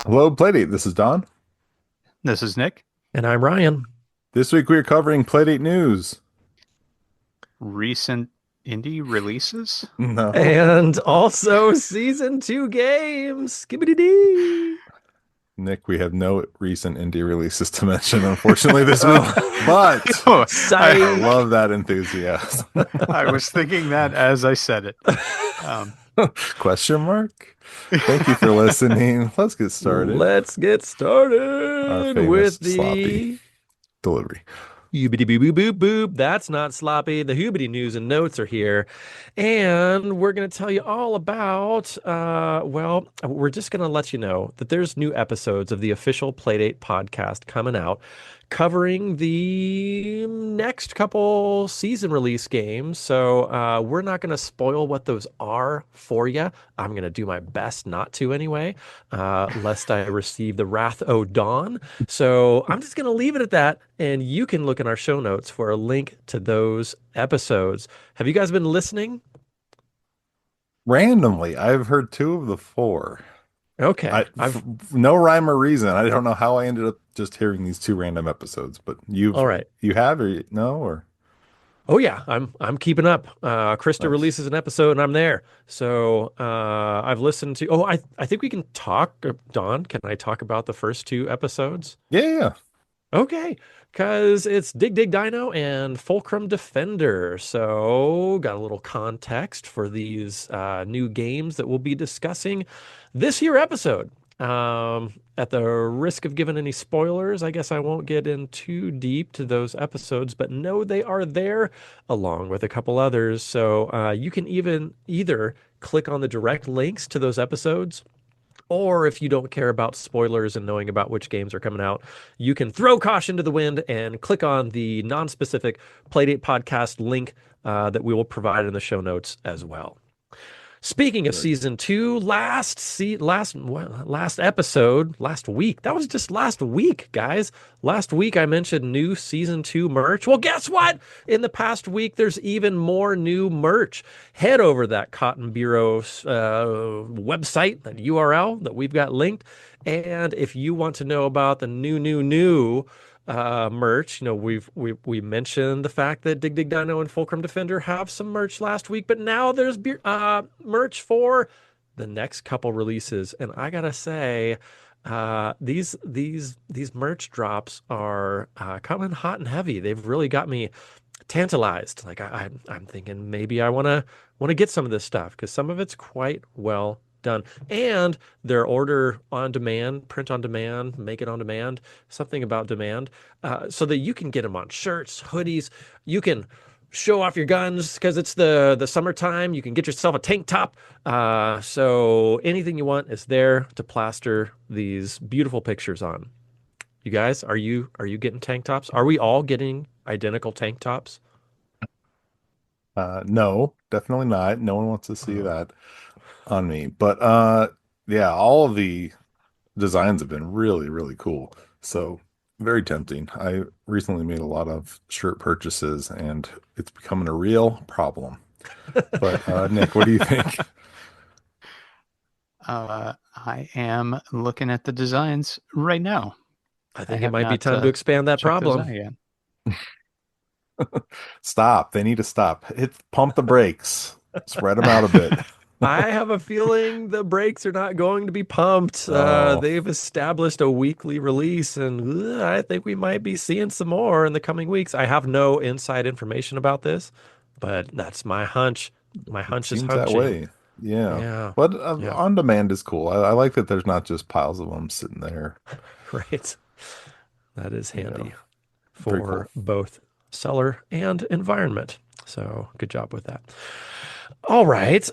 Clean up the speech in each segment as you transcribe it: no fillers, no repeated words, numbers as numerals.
Hello, Playdate. This is Don. This is Nick. And I'm Ryan. This week we are covering Playdate news. Recent indie releases? No. And also season 2 games. Skibbity dee. Nick, we have no recent indie releases to mention, unfortunately, this week. Oh, But Oh, I psych. love that enthusiasm. I was thinking that as I said it. Um, Question mark? Thank you for listening. Let's get started. Let's get Our started famous with sloppy the delivery. Hoobity boop boop boop boop. That's not sloppy. The Hoobity news and notes are here. And we're going to tell you all about, we're just going to let you know that there's new episodes of the official Playdate podcast coming out covering the next couple season release games. So we're not going to spoil what those are for you. I'm going to do my best not to anyway, lest I receive the wrath o' dawn. So I'm just going to leave it at that. And you can look in our show notes for a link to those episodes. Have you guys been listening? Randomly, I've heard two of the four. Okay. No rhyme or reason. I don't know how I ended up just hearing these two random episodes, but All right. you have or no or Oh yeah, I'm keeping up. Krista nice. releases an episode and I'm there. So I've listened to. Oh, I think we can talk. Don, can I talk about the first two episodes? Yeah. Okay, because it's Dig Dig Dino and Fulcrum Defender. So got a little context for these new games that we'll be discussing this here episode. At the risk of giving any spoilers, I guess I won't get in too deep to those episodes, but know they are there along with a couple others. So you can even either click on the direct links to those episodes, or if you don't care about spoilers and knowing about which games are coming out, you can throw caution to the wind and click on the non-specific Playdate podcast link that we will provide in the show notes as well. Speaking of Very season two, last episode, last week. That was just last week, guys. Last week I mentioned new season two merch. Well, guess what? In the past week, there's even more new merch. Head over to that Cotton Bureau website, that URL that we've got linked. And if you want to know about the new merch. We mentioned the fact that Dig Dig Dino and Fulcrum Defender have some merch last week, but now there's merch for the next couple releases. And I gotta say, these merch drops are coming hot and heavy. They've really got me tantalized. Like I'm thinking maybe I wanna get some of this stuff because some of it's quite well done. And their order on demand, print on demand, make it on demand, something about demand, so that you can get them on shirts, hoodies. You can show off your guns because it's the summertime. You can get yourself a tank top. So anything you want is there to plaster these beautiful pictures on. You guys, are you getting tank tops? Are we all getting identical tank tops? No, definitely not. No one wants to see Oh. that on me. But yeah, all of the designs have been really, really cool. So very tempting. I recently made a lot of shirt purchases and it's becoming a real problem. But Nick, what do you think? I am looking at the designs right now. I I think it have might be not time to expand that checked those problem. out yet. Stop. They need to stop. Pump the brakes. Spread them out a bit. I have a feeling the brakes are not going to be pumped. Oh, They've established a weekly release, and I think we might be seeing some more in the coming weeks. I have no inside information about this, but that's my hunch. My it hunch is seems that hunching. way. Yeah. Yeah, But yeah, on demand is cool. I like that there's not just piles of them sitting there. right. That is Yeah. handy Very cool. for both seller and environment. So good job with that. All right.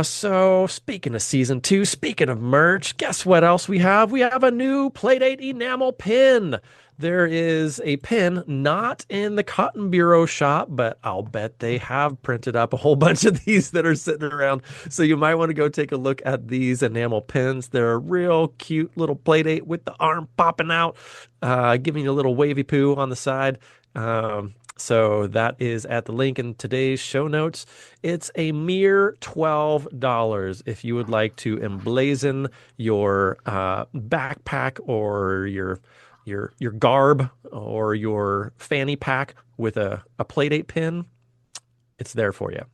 So speaking of season two, speaking of merch, guess what else we have? We have a new Playdate enamel pin. There is a pin not in the Cotton Bureau shop, but I'll bet they have printed up a whole bunch of these that are sitting around. So you might want to go take a look at these enamel pins. They're a real cute little Playdate with the arm popping out, giving you a little wavy poo on the side. So that is at the link in today's show notes. It's a mere $12 if you would like to emblazon your backpack or your garb or your fanny pack with a Playdate pin. It's there for you.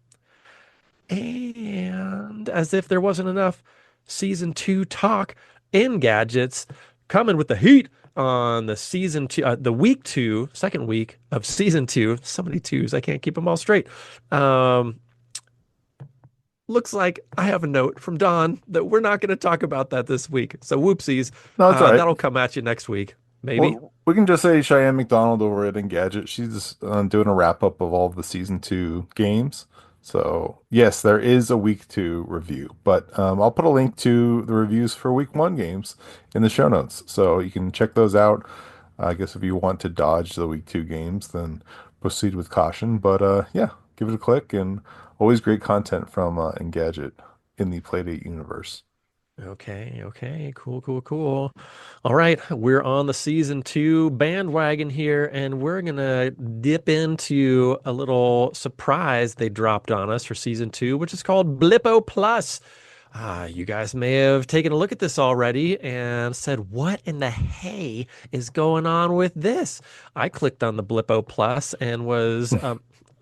And as if there wasn't enough season two talk in gadgets, coming with the heat on the season two, the week two, second week of season two. So many twos, I can't keep them all straight. Um, Looks like I have a note from Don that we're not going to talk about that this week. So whoopsies. No, it's all right. That'll come at you next week, maybe. Well, we can just say Cheyenne McDonald over at Engadget. She's doing a wrap up of all of the season two games. So yes, there is a week two review, but I'll put a link to the reviews for week one games in the show notes, so you can check those out. I guess if you want to dodge the week two games, then proceed with caution. But yeah, give it a click, and always great content from Engadget in the Playdate universe. Okay, okay, cool, cool, cool. All right, we're on the season two bandwagon here, and we're gonna dip into a little surprise they dropped on us for season two, which is called Blippo Plus. You guys may have taken a look at this already and said, what in the hay is going on with this? I clicked on the Blippo Plus and was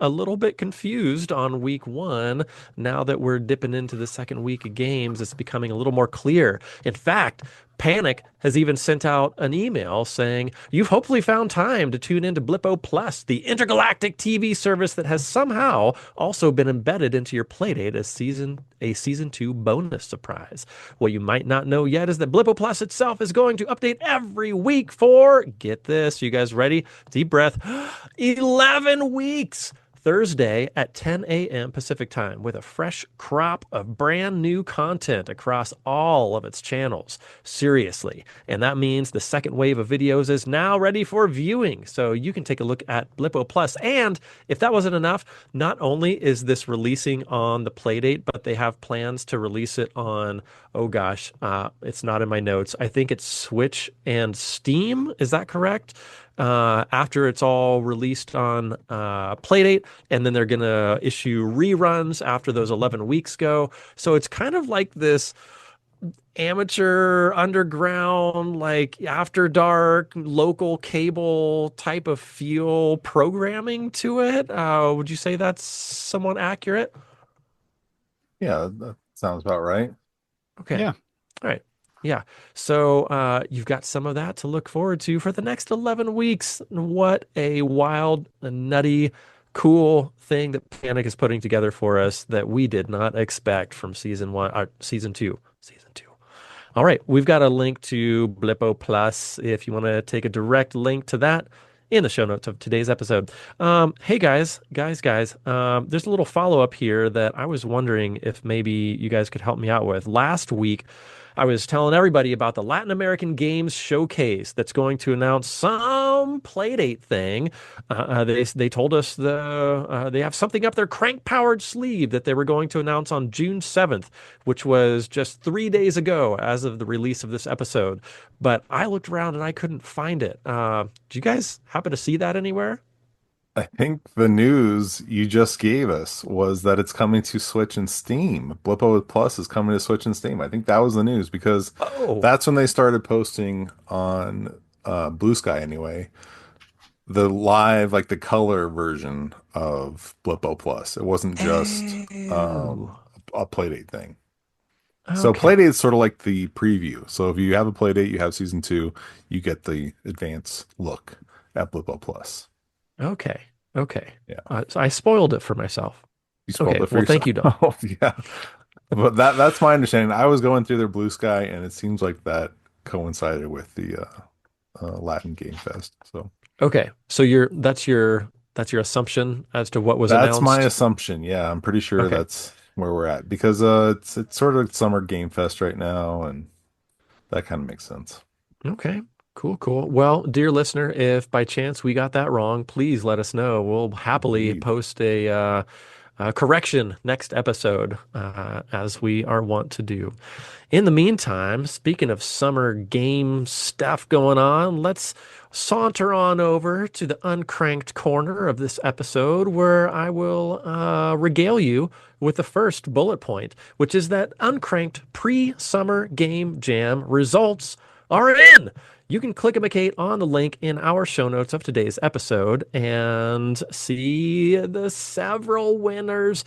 a little bit confused on week one. Now that we're dipping into the second week of games, it's becoming a little more clear. In fact, Panic has even sent out an email saying, you've hopefully found time to tune into Blippo Plus, the intergalactic TV service that has somehow also been embedded into your Playdate as a season two bonus surprise. What you might not know yet is that Blippo Plus itself is going to update every week for, get this, you guys ready? Deep breath, 11 weeks. Thursday at 10 a.m. Pacific time with a fresh crop of brand new content across all of its channels. Seriously. And that means the second wave of videos is now ready for viewing. So you can take a look at Blippo Plus. And if that wasn't enough, not only is this releasing on the Playdate, but they have plans to release it on, oh gosh, it's not in my notes. I think it's Switch and Steam. Is that correct? After it's all released on Playdate, and then they're going to issue reruns after those 11 weeks go. So it's kind of like this amateur underground, like after dark, local cable type of feel programming to it. Would you say that's somewhat accurate? Yeah, that sounds about right. Okay. Yeah. All right. Yeah. So you've got some of that to look forward to for the next 11 weeks. What a wild, nutty, cool thing that Panic is putting together for us that we did not expect from season one, season two. Season two. All right. We've got a link to Blippo Plus if you want to take a direct link to that in the show notes of today's episode. Hey guys, there's a little follow-up here that I was wondering if maybe you guys could help me out with. Last week, I was telling everybody about the Latin American Games Showcase that's going to announce some Playdate thing. They told us they have something up their crank-powered sleeve that they were going to announce on June 7th, which was just 3 days ago as of the release of this episode. But I looked around and I couldn't find it. Do you guys happen to see that anywhere? I think the news you just gave us was that it's coming to Switch and Steam. Blippo Plus is coming to Switch and Steam. I think that was the news because Oh, that's when they started posting on Blue Sky anyway, the live, like the color version of Blippo Plus. It wasn't just oh, a Playdate thing. So okay, Playdate is sort of like the preview. So if you have a Playdate, you have season two, you get the advanced look at Blippo Plus. okay, okay. Yeah. So I spoiled it for myself. You spoiled Okay, it for well, thank yourself. you, Don. Yeah. But that's my understanding. I was going through their Blue Sky, and it seems like that coincided with the Latin Game Fest. So Okay, so that's your assumption as to what was that's my announced. assumption. Yeah, I'm pretty sure Okay, that's where we're at because it's sort of Summer Game Fest right now, and that kind of makes sense. okay, cool, cool. Well, dear listener, if by chance we got that wrong, please let us know. We'll happily Indeed. post a correction next episode, as we are wont to do. In the meantime, speaking of summer game stuff going on, let's saunter on over to the uncranked corner of this episode where I will regale you with the first bullet point, which is that uncranked pre-summer game jam results are in. You can click on the link in our show notes of today's episode and see the several winners.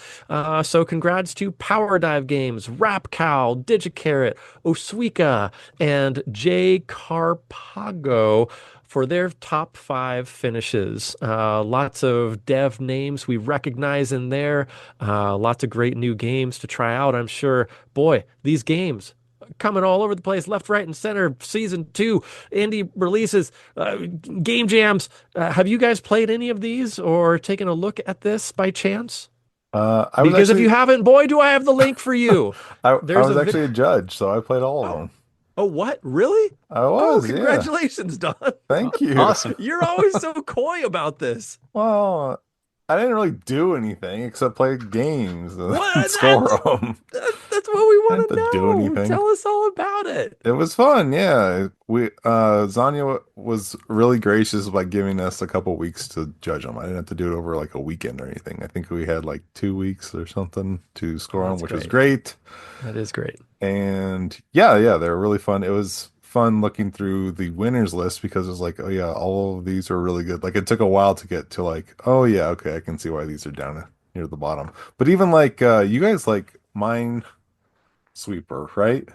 So congrats to Power Dive Games, Rap Cow, Digicarrot, Oswika, and J Carpago for their top 5 finishes. Lots of dev names we recognize in there. Lots of great new games to try out, I'm sure. Boy, these games coming all over the place, left, right, and center. Season 2, indie releases, game jams. Have you guys played any of these or taken a look at this by chance? I was Because if you actually haven't, boy, do I have the link for you. I There's was a actually a judge, so I played all of Oh, them. oh, what? Really? I Oh, was, yeah. congratulations, Don. Thank you. Awesome. You're always so coy about this. Well, I didn't really do anything except play games and What? score them. That's what we I want didn't to have to do know. anything. Tell us all about it. It was fun, yeah. We Zanya was really gracious by giving us a couple weeks to judge them. I didn't have to do it over like a weekend or anything. I think we had like 2 weeks or something to Oh, score them, that's which was great. great. That is great. And yeah, they were really fun. It was fun looking through the winners list because it was like, oh yeah, all of these are really good. Like it took a while to get to like, oh yeah, okay, I can see why these are down near the bottom. But even like you guys like Minesweeper, right?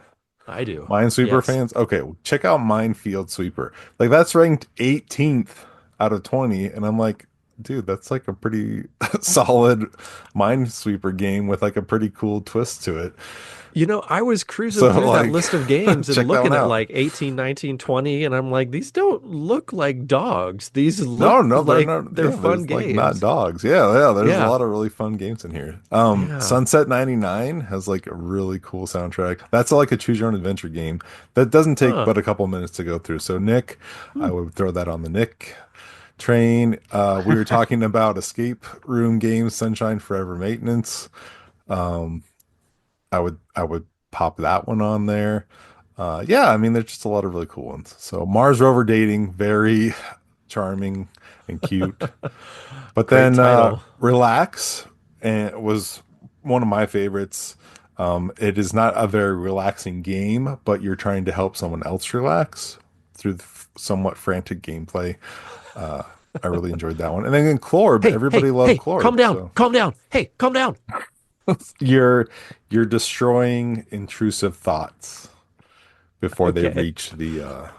I do. Minesweeper Yes. fans? Okay, well, check out Minefield Sweeper. Like that's ranked 18th out of 20, and I'm like, dude, that's like a pretty solid Minesweeper game with like a pretty cool twist to it. You know, I was cruising So through that like list of games and check that one looking at out. like 18, 19, 20, and I'm like, these don't look like dogs. These look No, they're like not. they're Yeah, fun there's like not games. dogs. Yeah. There's a Yeah. lot of really fun games in here. Yeah. Sunset 99 has like a really cool soundtrack. That's like a choose your own adventure game that doesn't take Huh. but a couple minutes to go through. So Nick, Hmm. I would throw that on the Nick train. We were talking about escape room games, Sunshine Forever Maintenance. Um, I would pop that one on there. Yeah, I mean, there's just a lot of really cool ones. So Mars Rover Dating, very charming and cute. But Great then title. Relax and was one of my favorites. It is not a very relaxing game, but you're trying to help someone else relax through the somewhat frantic gameplay. Uh, I really enjoyed that one. And then in Clorb, Hey, everybody hey, loved hey, calm Clorb. down. So Calm down. Hey, calm down. you're you're destroying intrusive thoughts before they Okay. reach the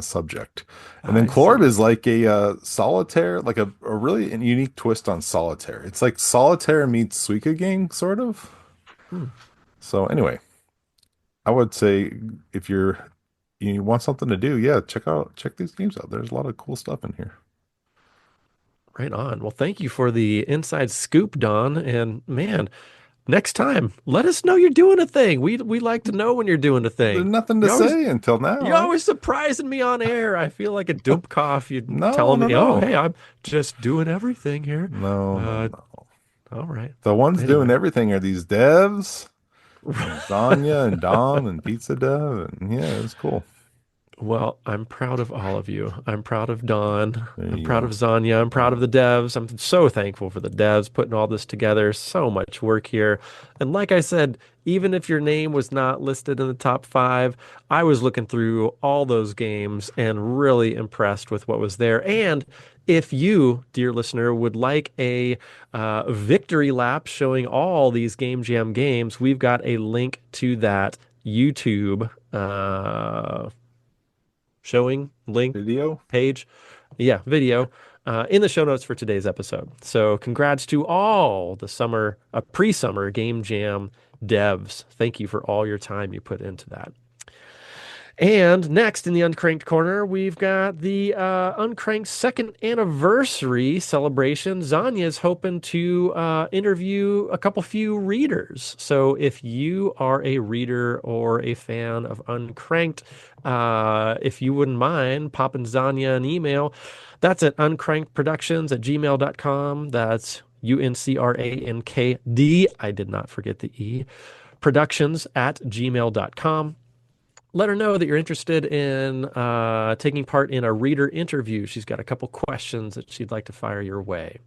subject. And then I Clorb see. is like a solitaire, like a really unique twist on solitaire. It's like solitaire meets Suika game, sort of. Hmm. So anyway, I would say if you want something to do, yeah, check these games out. There's a lot of cool stuff in here. Right on. Well, thank you for the inside scoop, Don. And man, next time, let us know you're doing a thing. We like to know when you're doing a There's thing. nothing to You always say until now, you're right? always surprising me on air. I feel like a dope cough. You No, telling no, me, oh, no. hey, I'm just doing everything here. No, no, Uh, no. all right. The ones doing Anyway. everything are these devs and Zanya and Dom and Pizza Dev, and yeah, it's cool. Well, I'm proud of all of you. I'm proud of Dawn. There I'm you proud of go. Zanya. I'm proud of the devs. I'm so thankful for the devs putting all this together. So much work here. And like I said, even if your name was not listed in the top 5, I was looking through all those games and really impressed with what was there. And if you, dear listener, would like a victory lap showing all these Game Jam games, we've got a link to that YouTube showing link Video? page, yeah, video in the show notes for today's episode. So congrats to all the pre-summer Game Jam devs. Thank you for all your time you put into that. And next in the Uncranked corner, we've got the Uncranked second anniversary celebration. Zanya's hoping to interview a few readers. So if you are a reader or a fan of Uncranked, if you wouldn't mind popping Zanya an email, that's at uncrankedproductions@gmail.com. That's UNCRANKD. I did not forget the E. Productions@gmail.com. Let her know that you're interested in taking part in a reader interview. She's got a couple questions that she'd like to fire your way.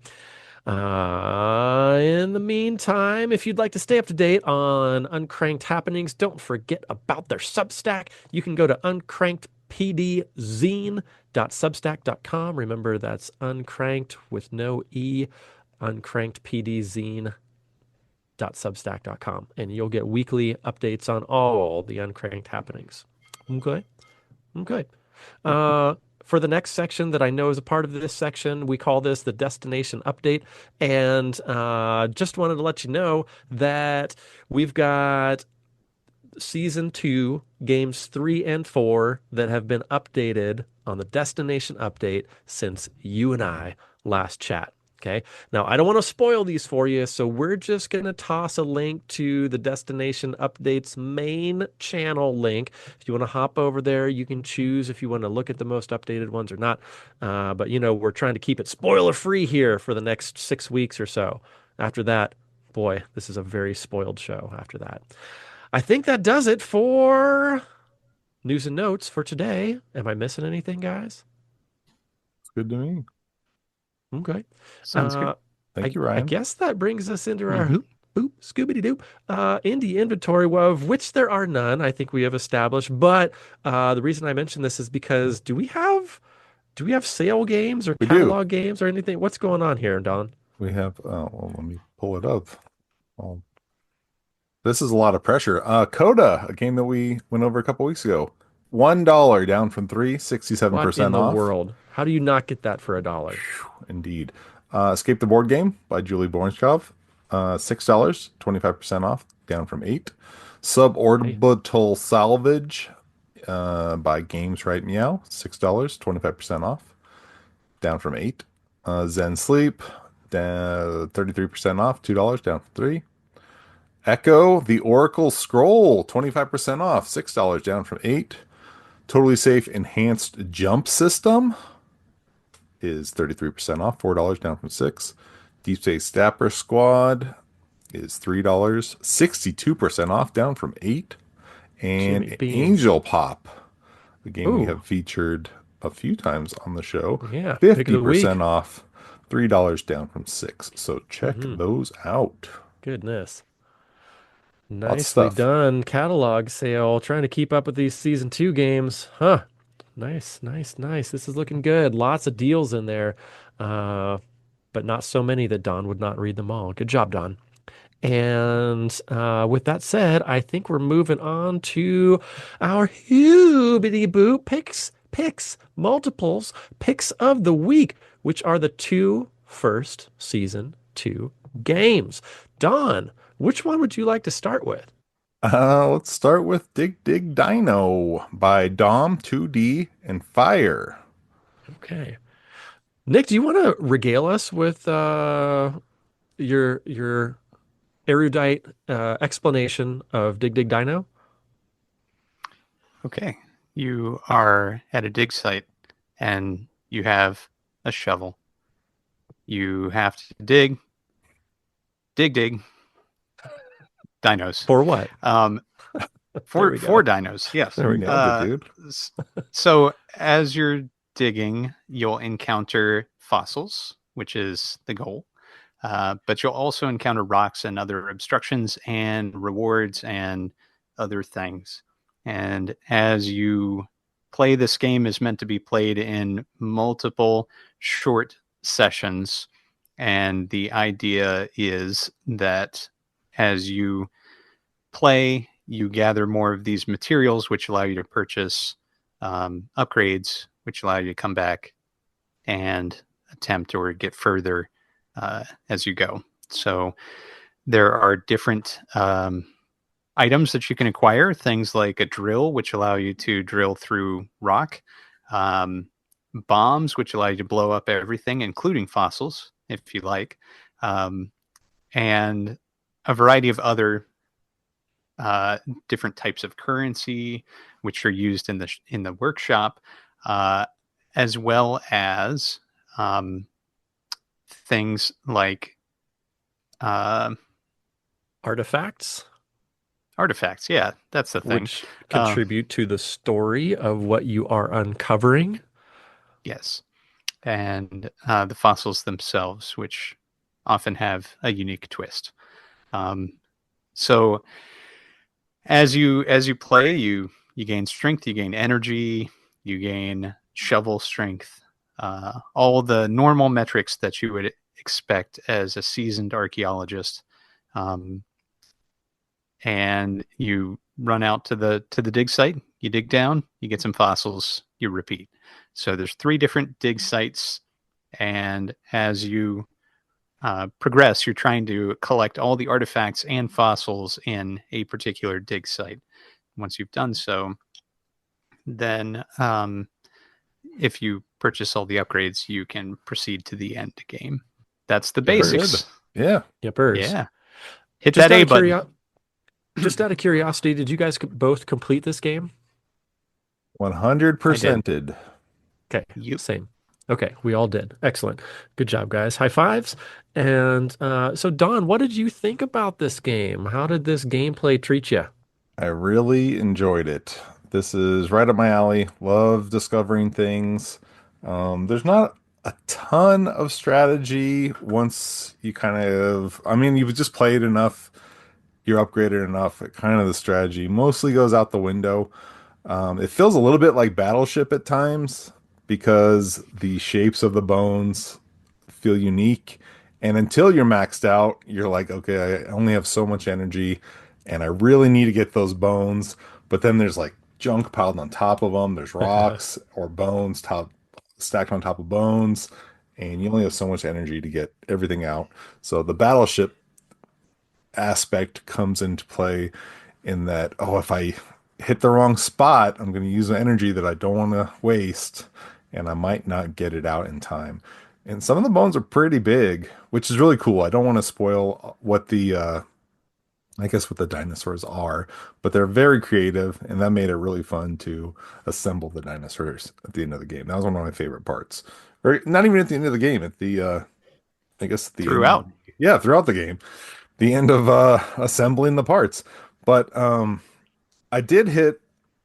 In the meantime, if you'd like to stay up to date on Uncranked happenings, don't forget about their Substack. You can go to uncrankedpdzine.substack.com. Remember, that's uncranked with no E, uncrankedpdzine.substack.com, and you'll get weekly updates on all the Uncranked happenings. Okay. Okay. For the next section that I know is a part of this section, we call this the destination update. And just wanted to let you know that we've got season 2, games 3 and 4 that have been updated on the destination update since you and I last chat. Okay. Now, I don't want to spoil these for you, so we're just going to toss a link to the Destination Updates main channel link. If you want to hop over there, you can choose if you want to look at the most updated ones or not. But, we're trying to keep it spoiler free here for the next 6 weeks or so. After that, boy, this is a very spoiled show after that. I think that does it for news and notes for today. Am I missing anything, guys? It's good to me. Okay. Sounds good. Thank you, I Ryan. guess that brings us into our Mhm. hoop, boop, Scooby Doo, indie inventory, of which there are none. I think we have established. But the reason I mention this is because do we have sale games or We do. catalog games or anything? What's going on here, Don? We have, well, let me pull it up. Well, this is a lot of pressure. Coda, a game that we went over a couple weeks ago. $1 down from 3, What in 67% the off. world? How do you not get that for $1? Indeed. Escape the Board Game by Julie Borenskov. $6, 25% off, down from 8. Hey, Suborbital Salvage by Games Right Meow. $6, 25% off, down from 8. Zen Sleep, 33% off, $2, down from 3. Echo, the Oracle Scroll, 25% off, $6, down from 8. Totally Safe Enhanced Jump System is 33% off, $4, down from 6. Deep Space Dapper Squad is $3, 62% off, down from 8. Jimmy And Beans. Angel Pop, a game we Ooh, have featured a few times on the show, yeah, pick of the 50% week. off, $3 down from 6. So check Hmm. those out. Goodness. Lots of Nicely stuff. done. Catalog sale. Trying to keep up with these season 2 games. Huh. Nice, nice, nice. This is looking good. Lots of deals in there. Uh, but not so many that Don would not read them all. Good job, Don. And with that said, I think we're moving on to our hoobity boop multiples, picks of the week, which are the 2 first season 2 games. Don, which one would you like to start with? Let's start with Dig Dig Dino by Dom 2D and Fire. Okay. Nick, do you want to regale us with your erudite explanation of Dig Dig Dino? Okay. You are at a dig site and you have a shovel. You have to dig dinos. For what? Um, There for we go. dinos, yes. You There we go. nailed it, dude. So as you're digging, you'll encounter fossils, which is the goal. But you'll also encounter rocks and other obstructions and rewards and other things. And as you play, this game is meant to be played in multiple short sessions. And the idea is that as you play, you gather more of these materials, which allow you to purchase upgrades, which allow you to come back and attempt or get further as you go. So there are different items that you can acquire, things like a drill, which allow you to drill through rock, um, bombs, which allow you to blow up everything, including fossils, if you like, um, and a variety of other different types of currency, which are used in the workshop, uh, as well as things like uh, Artifacts, artifacts. Yeah, that's the thing. which Uh, contribute to the story of what you are uncovering. yes, and the fossils themselves, which often have a unique twist. Um, so as you play, you gain strength, you gain energy, you gain shovel strength, all the normal metrics that you would expect as a seasoned archaeologist. Um, and you run out to the dig site, you dig down, you get some fossils, you repeat. So there's 3 different dig sites, and as you progress, you're trying to collect all the artifacts and fossils in a particular dig site. Once you've done so, then if you purchase all the upgrades, you can proceed to the end game. That's the Yippers. Good. basics. Yeah. Yippers. Yeah. Hit Just that out A of button. just out of curiosity, did you guys both complete this game? 100%ed. Okay, Yep. same. Okay, we all did. Excellent. Good job, guys. High fives. And so, Don, what did you think about this game? How did this gameplay treat you? I really enjoyed it. This is right up my alley. Love discovering things. There's not a ton of strategy once you kind of, I mean, you've just played enough, you're upgraded enough. It kind of the strategy mostly goes out the window. It feels a little bit like Battleship at times because the shapes of the bones feel unique. And until you're maxed out, you're like, okay, I only have so much energy and I really need to get those bones. But then there's like junk piled on top of them. There's rocks or bones stacked on top of bones. And you only have so much energy to get everything out. So the battleship aspect comes into play in that, oh, if I hit the wrong spot, I'm going to use energy that I don't want to waste, and I might not get it out in time. And some of the bones are pretty big, which is really cool. I don't want to spoil what I guess what the dinosaurs are, but they're very creative, and that made it really fun to assemble the dinosaurs at the end of the game. That was one of my favorite parts. Or not even at the end of the game, at the I guess at the end of Throughout. yeah, throughout the game, the end of assembling the parts. But I did hit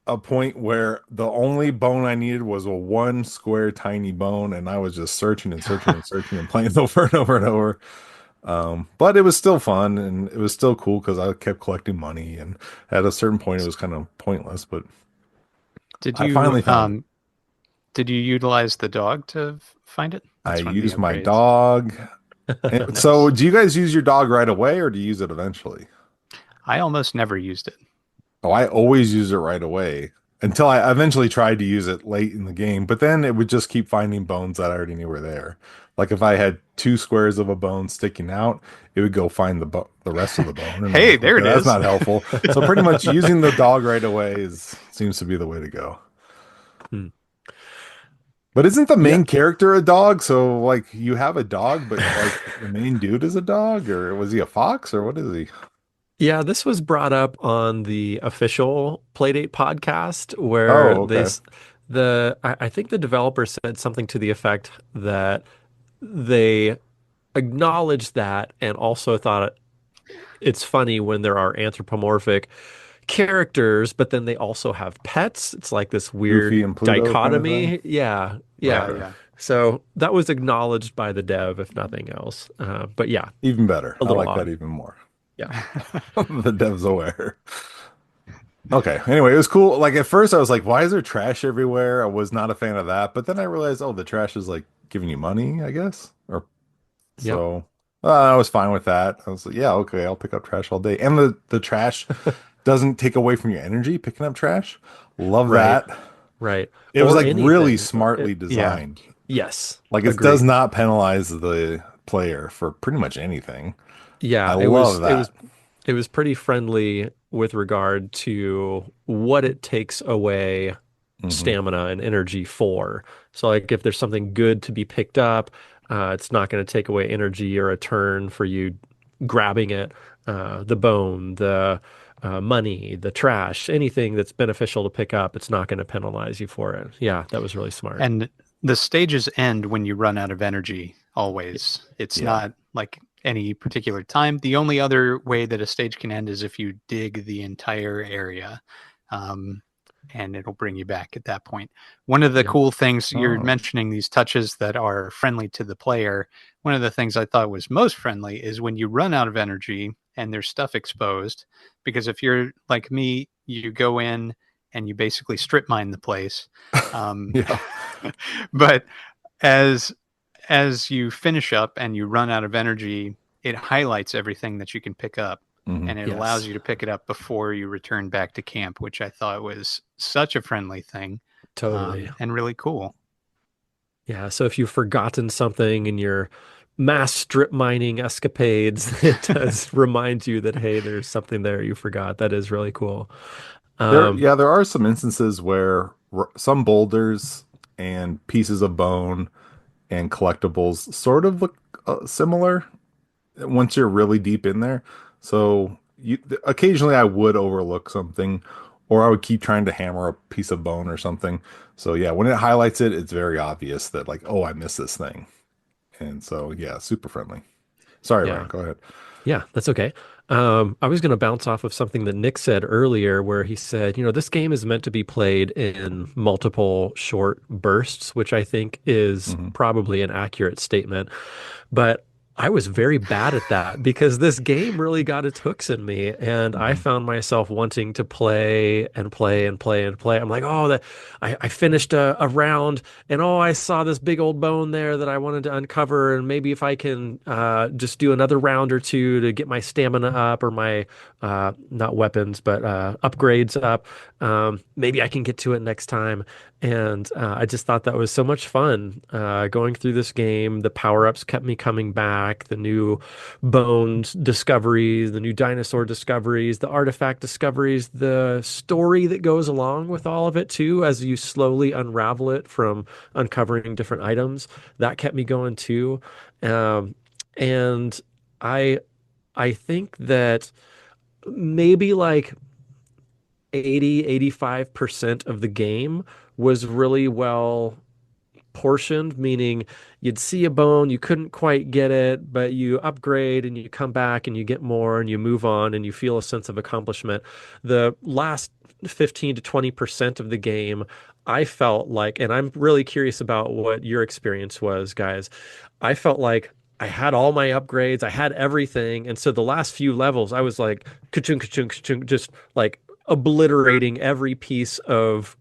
a point where the only bone I needed was a one square tiny bone, and I was just searching and searching and searching and playing over and over and over. But it was still fun and it was still cool because I kept collecting money, and at a certain point it was kind of pointless, but Did I you finally found it. did you utilize the dog to find it? I That's one of the used my upgrades. dog. And so Nice. do you guys use your dog right away or do you use it eventually? I almost never used it. Oh, I always use it right away until I eventually tried to use it late in the game, but then it would just keep finding bones that I already knew were there. Like if I had 2 squares of a bone sticking out, it would go find the rest of the bone, and I'm Hey, like, there okay, it that's is. not helpful. So pretty much using the dog right away is seems to be the way to go. Hmm. But isn't the Yeah, main character a dog? So like you have a dog, but like the main dude is a dog, or was he a fox, or what is he? yeah, this was brought up on the official Playdate podcast where Oh, okay. I think the developer said something to the effect that they acknowledged that and also thought it's funny when there are anthropomorphic characters, but then they also have pets. It's like this Goofy weird and Pluto kind of thing. dichotomy. Yeah, Yeah, yeah. Okay. yeah. So that was acknowledged by the dev, if nothing else. But yeah, Even better. a I little like that odd. even more. Yeah. The dev's aware. Okay. Anyway, it was cool. Like at first I was like, why is there trash everywhere? I was not a fan of that. But then I realized, oh, the trash is like giving you money, I guess. Or Yep. so I was fine with that. I was like, yeah, okay, I'll pick up trash all day. And the trash doesn't take away from your energy picking up trash. Love Right. that. Right. It was Or like really anything. smartly Yeah. designed. Yes. Like it does Agreed. not penalize the player for pretty much anything. I Yeah, love that. it was pretty friendly with regard to what it takes away Hmm. stamina and energy for. So like if there's something good to be picked up, it's not going to take away energy or a turn for you grabbing it. The bone, the money, the trash, anything that's beneficial to pick up, it's not going to penalize you for it. Yeah, that was really smart. And the stages end when you run out of energy always. It's Yeah. not like any particular time. The only other way that a stage can end is if you dig the entire area. And it'll bring you back at that point. One of the Yep. cool things, you're Oh, mentioning these touches that are friendly to the player. One of the things I thought was most friendly is when you run out of energy and there's stuff exposed. Because if you're like me, you go in and you basically strip mine the place. Um, yeah. but as you finish up and you run out of energy, it highlights everything that you can pick up, Hmm. and it allows Yes. you to pick it up before you return back to camp, which I thought was such a friendly thing, Totally. and really cool. Yeah. So if you've forgotten something in your mass strip mining escapades, it does remind you that, hey, there's something there you forgot. That is really cool. Um, There are some instances where some boulders and pieces of bone and collectibles sort of look similar once you're really deep in there. So occasionally I would overlook something, or I would keep trying to hammer a piece of bone or something. So yeah, when it highlights it, it's very obvious that like, oh, I missed this thing. And so yeah, super friendly. Sorry, Ryan, yeah. go ahead. Yeah, that's okay. I was going to bounce off of something that Nick said earlier, where he said, this game is meant to be played in multiple short bursts, which I think is Hmm. probably an accurate statement. But I was very bad at that because this game really got its hooks in me, and I Hmm. found myself wanting to play and play and play and play. I'm like, oh, I finished a round, and oh, I saw this big old bone there that I wanted to uncover, and maybe if I can just do another round or two to get my stamina up or my not weapons but upgrades up, maybe I can get to it next time. And I just thought that was so much fun going through this game. The power-ups kept me coming back, the new bones discoveries, the new dinosaur discoveries, the artifact discoveries, the story that goes along with all of it too, as you slowly unravel it from uncovering different items. That kept me going too. Um, and I I think that maybe like 85% of the game was really well portioned, meaning you'd see a bone, you couldn't quite get it, but you upgrade and you come back and you get more and you move on and you feel a sense of accomplishment. The last 15 to 20% of the game, I felt like, and I'm really curious about what your experience was, guys. I felt like I had all my upgrades, I had everything. And so the last few levels, I was like, ka-chung, ka-chung, ka-chung, just like obliterating every piece of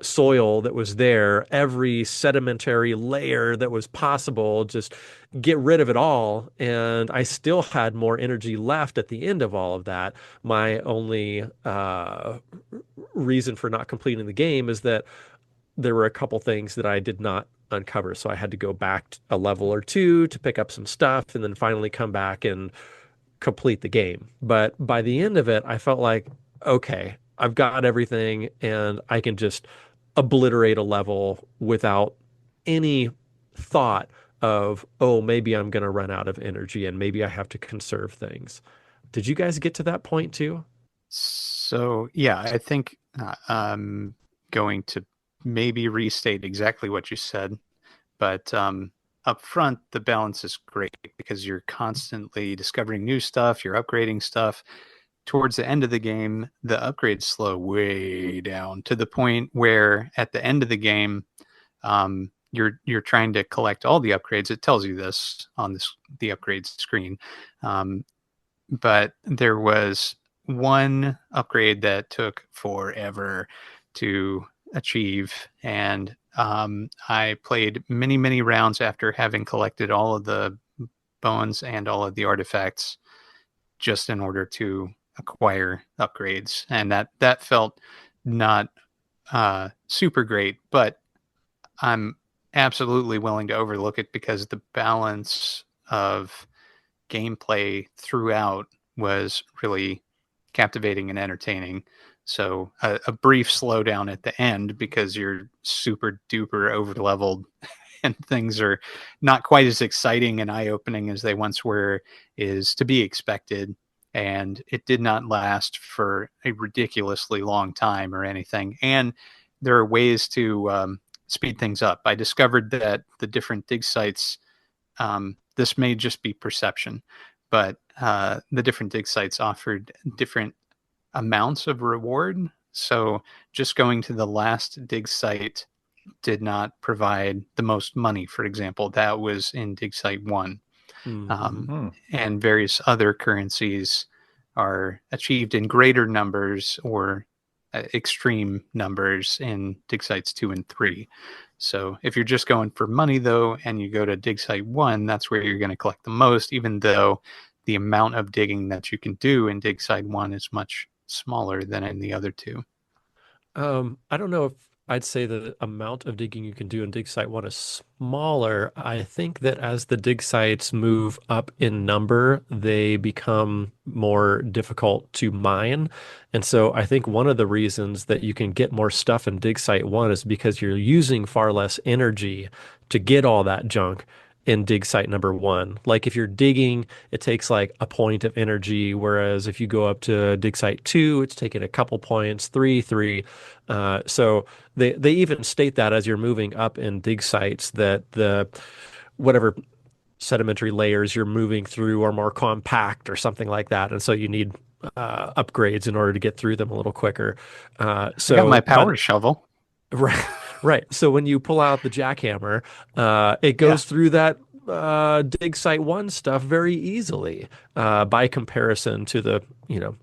soil that was there, every sedimentary layer that was possible, just get rid of it all. And I still had more energy left at the end of all of that. My only reason for not completing the game is that there were a couple things that I did not uncover. So I had to go back a level or two to pick up some stuff and then finally come back and complete the game. But by the end of it, I felt like, okay, I've got everything and I can just obliterate a level without any thought of, oh, maybe I'm going to run out of energy and maybe I have to conserve things. Did you guys get to that point too? So yeah, I think I'm going to maybe restate exactly what you said, but up front, the balance is great because you're constantly discovering new stuff, you're upgrading stuff. Towards the end of the game, the upgrades slow way down to the point where at the end of the game, you're trying to collect all the upgrades. It tells you this on the upgrades screen, um, but there was one upgrade that took forever to achieve, and I played many rounds after having collected all of the bones and all of the artifacts just in order to acquire upgrades, and that felt not super great, but I'm absolutely willing to overlook it because the balance of gameplay throughout was really captivating and entertaining. So a brief slowdown at the end because you're super duper over leveled and things are not quite as exciting and eye opening as they once were is to be expected. And it did not last for a ridiculously long time or anything. And there are ways to speed things up. I discovered that the different dig sites this may just be perception, but the different dig sites offered different amounts of reward. So just going to the last dig site did not provide the most money, for example. That was in dig site one. Mm-hmm. And various other currencies are achieved in greater numbers or extreme numbers in dig sites 2 and 3. So if you're just going for money, though, and you go to dig site 1, that's where you're going to collect the most, even though the amount of digging that you can do in dig site 1 is much smaller than in the other two. I don't know if I'd say the amount of digging you can do in dig site one is smaller. I think that as the dig sites move up in number, they become more difficult to mine. And so I think one of the reasons that you can get more stuff in dig site one is because you're using far less energy to get all that junk in dig site number one. Like if you're digging, it takes like a point of energy, whereas if you go up to dig site two, it's taking a couple points, three. So they even state that as you're moving up in dig sites that the whatever sedimentary layers you're moving through are more compact or something like that, and so you need upgrades in order to get through them a little quicker. I got my But power shovel. right, right. So when you pull out the jackhammer, it Yeah. goes through that dig site one stuff very easily by comparison to the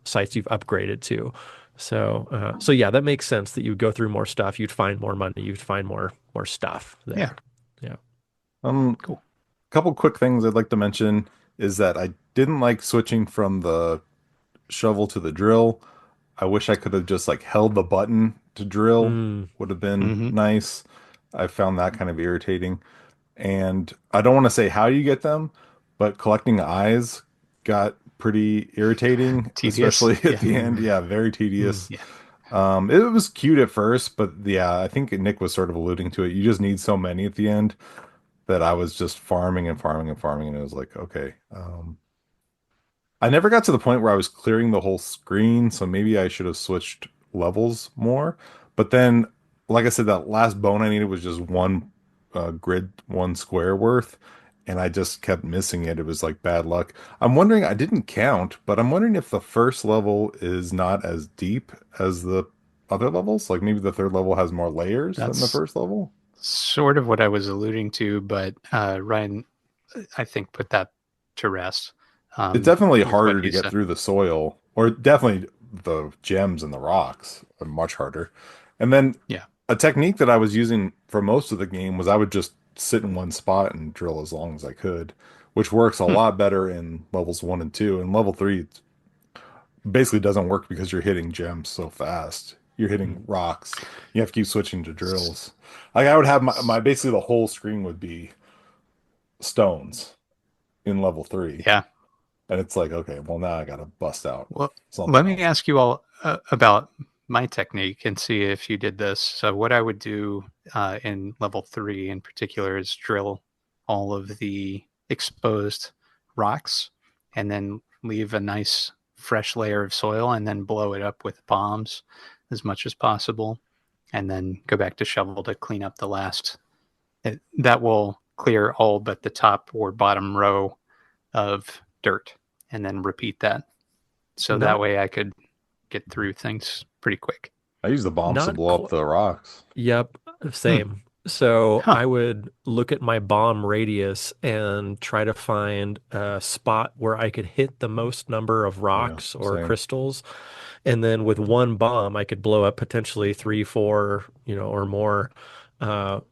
sites you've upgraded to. So yeah, that makes sense that you'd go through more stuff, you'd find more money, you'd find more stuff Yeah. there. Yeah. Cool. Couple quick things I'd like to mention is that I didn't like switching from the shovel to the drill. I wish I could have just like held the button to drill, Mm, would have been Mm-hmm. nice. I found that kind of irritating. And I don't want to say how you get them, but collecting eyes got pretty irritating, Tedious. especially at Yeah. the end. mm, Yeah, very mm. tedious. Yeah. It was cute at first, but yeah, I think Nick was sort of alluding to it. You just need so many at the end that I was just farming and farming and farming, and it was like, okay. I never got to the point where I was clearing the whole screen, so maybe I should have switched levels more. But then, like I said, that last bone I needed was just one grid, one square worth, and I just kept missing it. It was like bad luck. I'm wondering, I didn't count, but I'm wondering if the first level is not as deep as the other levels. Like maybe the third level has more layers than the That's first level. sort of what I was alluding to, but Ryan, I think, put that to rest It's definitely with what harder to he get said. through the soil, or definitely the gems and the rocks are much harder. And then Yeah. a technique that I was using for most of the game was I would just sit in one spot and drill as long as I could, which works a Hmm. lot better in levels one and two. And level three it basically doesn't work because you're hitting gems so fast. You're hitting rocks. You have to keep switching to S- drills. Like I would have s- my basically the whole screen would be stones in level three. Yeah. And it's like, okay, well now I gotta bust out Well, something let me else. ask you all about my technique and see if you did this. So, what I would do in level 3 in particular is drill all of the exposed rocks and then leave a nice fresh layer of soil and then blow it up with bombs as much as possible. And then go back to shovel to clean up the last. That will clear all but the top or bottom row of dirt and then repeat that. So that Not way I could get through things pretty quick. I use the bombs to not blow up qu the rocks. Yep, Hmm. same. So Huh. I would look at my bomb radius and try to find a spot where I could hit the most number of Yeah, rocks or same. crystals. And then with one bomb, I could blow up potentially three, four, or more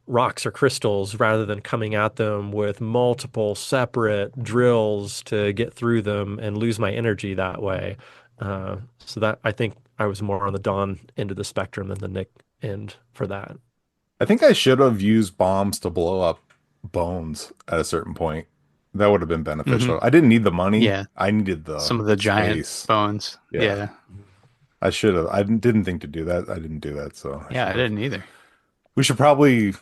rocks or crystals rather than coming at them with multiple separate drills to get through them and lose my energy that way. So that I think I was more on the Dawn end of the spectrum than the Nick end for that. I think I should have used bombs to blow up bones at a certain point. That would have been Hmm. beneficial. I didn't need the money. Yeah. I needed the Some of the giant space. bones. Yeah, Yeah. I should have. I didn't think to do that. I didn't do that, so I Yeah, should I have. didn't either. We should probably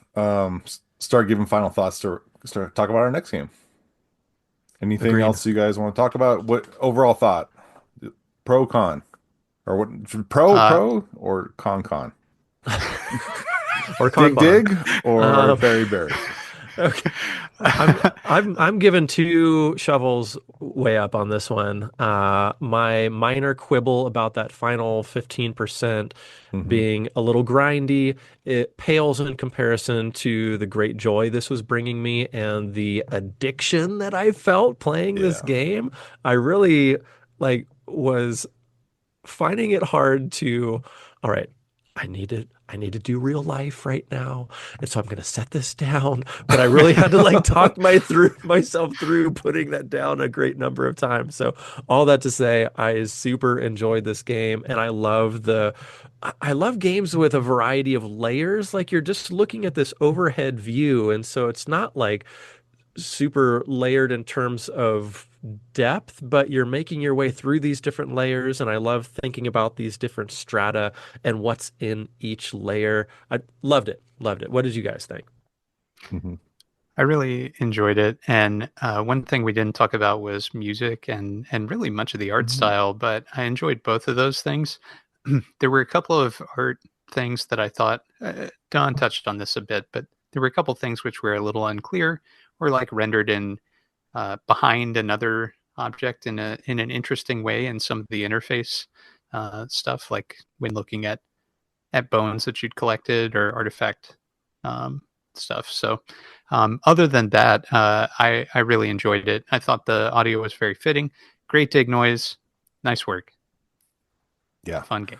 start giving final thoughts to start talk about our next game. Anything Agreed. else you guys want to talk about? What overall thought? Pro con or what? Uh, Pro or con con? Or Dig Kanban. dig or Um, berry berry? Okay. I'm giving two shovels way up on this one. My minor quibble about that final 15% Hmm. being a little grindy, it pales in comparison to the great joy this was bringing me and the addiction that I felt playing this Yeah. game. I really was finding it hard to, all right, I need to do real life right now. And so I'm going to set this down. But I really had to talk myself through putting that down a great number of times. So all that to say, I super enjoyed this game and I love games with a variety of layers. Like you're just looking at this overhead view. And so it's not like super layered in terms of depth, but you're making your way through these different layers. And I love thinking about these different strata and what's in each layer. I loved it. Loved it. What did you guys think? Hmm. I really enjoyed it, and one thing we didn't talk about was music and really much of the art Hmm. style. But I enjoyed both of those things. There were a couple of art things that I thought Don touched on this a bit, but there were a couple things which were a little unclear or like rendered in behind another object in an interesting way in some of the interface stuff, like when looking at bones that you'd collected or artifact um, stuff. So, other than that, I really enjoyed it. I thought the audio was very fitting. Great dig noise. Nice work. Yeah. Fun game.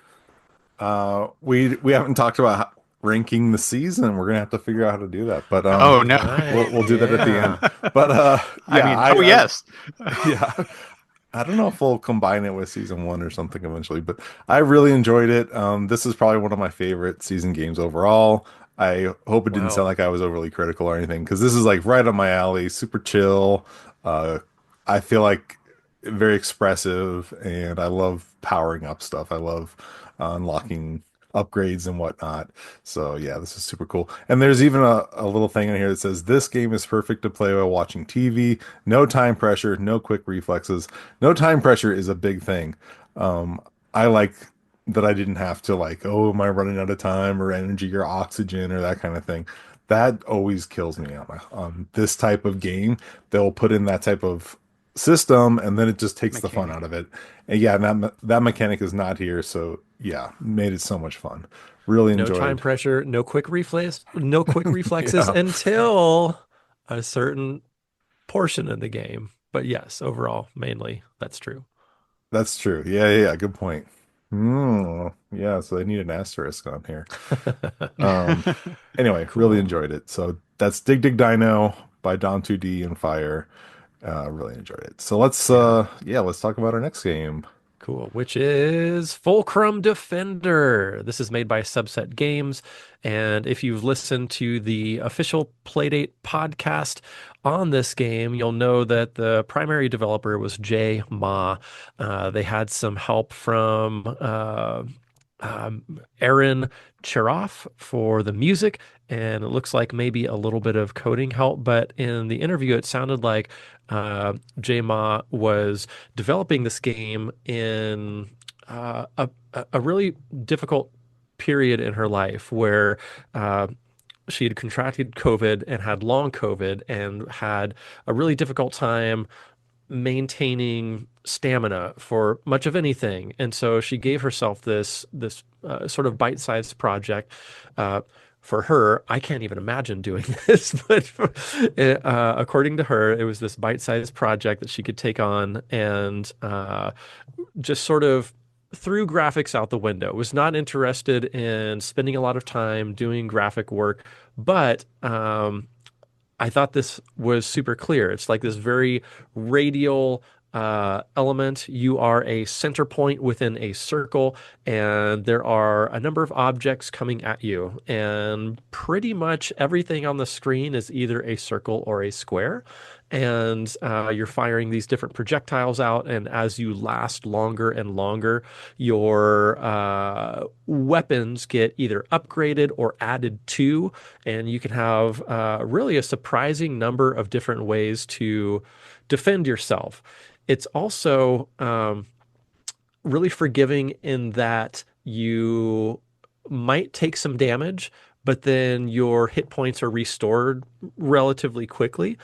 We haven't talked about ranking the season. We're gonna have to figure out how to do that, but Oh no. Right. we'll do that at the end. Yeah. But I yeah, mean, oh yes. yeah, I don't know if we'll combine it with season one or something eventually, but I really enjoyed it. This is probably one of my favorite season games overall. I hope it didn't sound Wow. like I was overly critical or anything, because this is like right up my alley, super chill. Uh, I feel like very expressive, and I love powering up stuff. I love unlocking upgrades and whatnot. So yeah, this is super cool. And there's even a little thing in here that says this game is perfect to play while watching TV. No time pressure, no quick reflexes. No time pressure is a big thing. I like that I didn't have to like, oh, am I running out of time or energy or oxygen or that kind of thing. That always kills me on this type of game. They'll put in that type of system and then it just takes the fun out Mechanic. of it. And yeah, that mechanic is not here, so yeah, made it so much fun. Really No time enjoyed. pressure, no quick reflexes Yeah, until a certain portion of the game. But yes, overall, mainly that's true. that's true. Yeah. Good point. Yeah, so they need an asterisk on here. Um, anyway, really Cool. enjoyed it. So that's Dig Dig Dino by Don 2D and Fire. Really enjoyed it. So Yeah. let's talk about our next game. Cool, which is Fulcrum Defender. This is made by Subset Games. And if you've listened to the official Playdate podcast on this game, you'll know that the primary developer was Jay Ma. They had some help from Aaron Cheroff for the music, and it looks like maybe a little bit of coding help. But in the interview, it sounded like Jay Ma was developing this game in a really difficult period in her life where she had contracted COVID and had long COVID and had a really difficult time maintaining stamina for much of anything. And so she gave herself this sort of bite-sized project. Uh, for her, I can't even imagine doing this, but according to her, it was this bite-sized project that she could take on and just sort of threw graphics out the window. Was not interested in spending a lot of time doing graphic work, but I thought this was super clear. It's like this very radial element. You are a center point within a circle, and there are a number of objects coming at you. And pretty much everything on the screen is either a circle or a square. And you're firing these different projectiles out. And as you last longer and longer, your weapons get either upgraded or added to, and you can have really a surprising number of different ways to defend yourself. It's also really forgiving in that you might take some damage, but then your hit points are restored relatively quickly.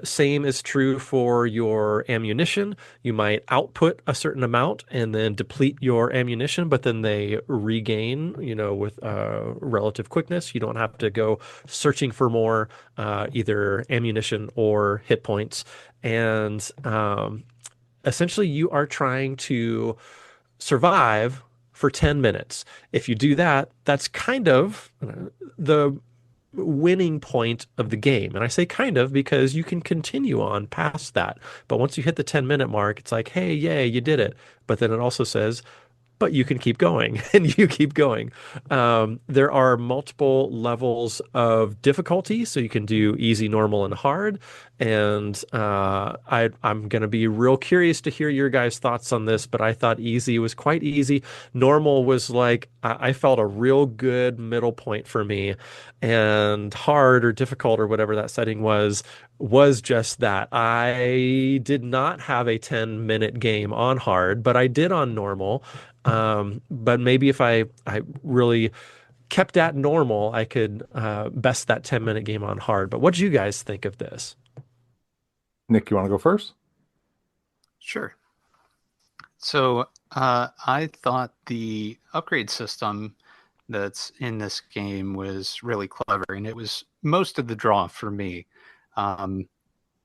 Same is true for your ammunition. You might output a certain amount and then deplete your ammunition, but then they regain, with relative quickness. You don't have to go searching for more, either ammunition or hit points. And essentially, you are trying to survive for 10 minutes. If you do that, that's kind of the winning point of the game. And I say kind of because you can continue on past that. But once you hit the 10-minute mark, it's like, hey, yay, you did it. But then it also says, but you can keep going and you keep going. There are multiple levels of difficulty, so you can do easy, normal, and hard. And I'm going to be real curious to hear your guys' thoughts on this, but I thought easy was quite easy. Normal was like, I felt a real good middle point for me. And hard or difficult or whatever that setting was just that. I did not have a 10-minute game on hard, but I did on normal. But maybe if I really kept at normal, I could best that 10-minute game on hard. But what do you guys think of this? Nick, you want to go first? Sure. So I thought the upgrade system that's in this game was really clever, and it was most of the draw for me. Um,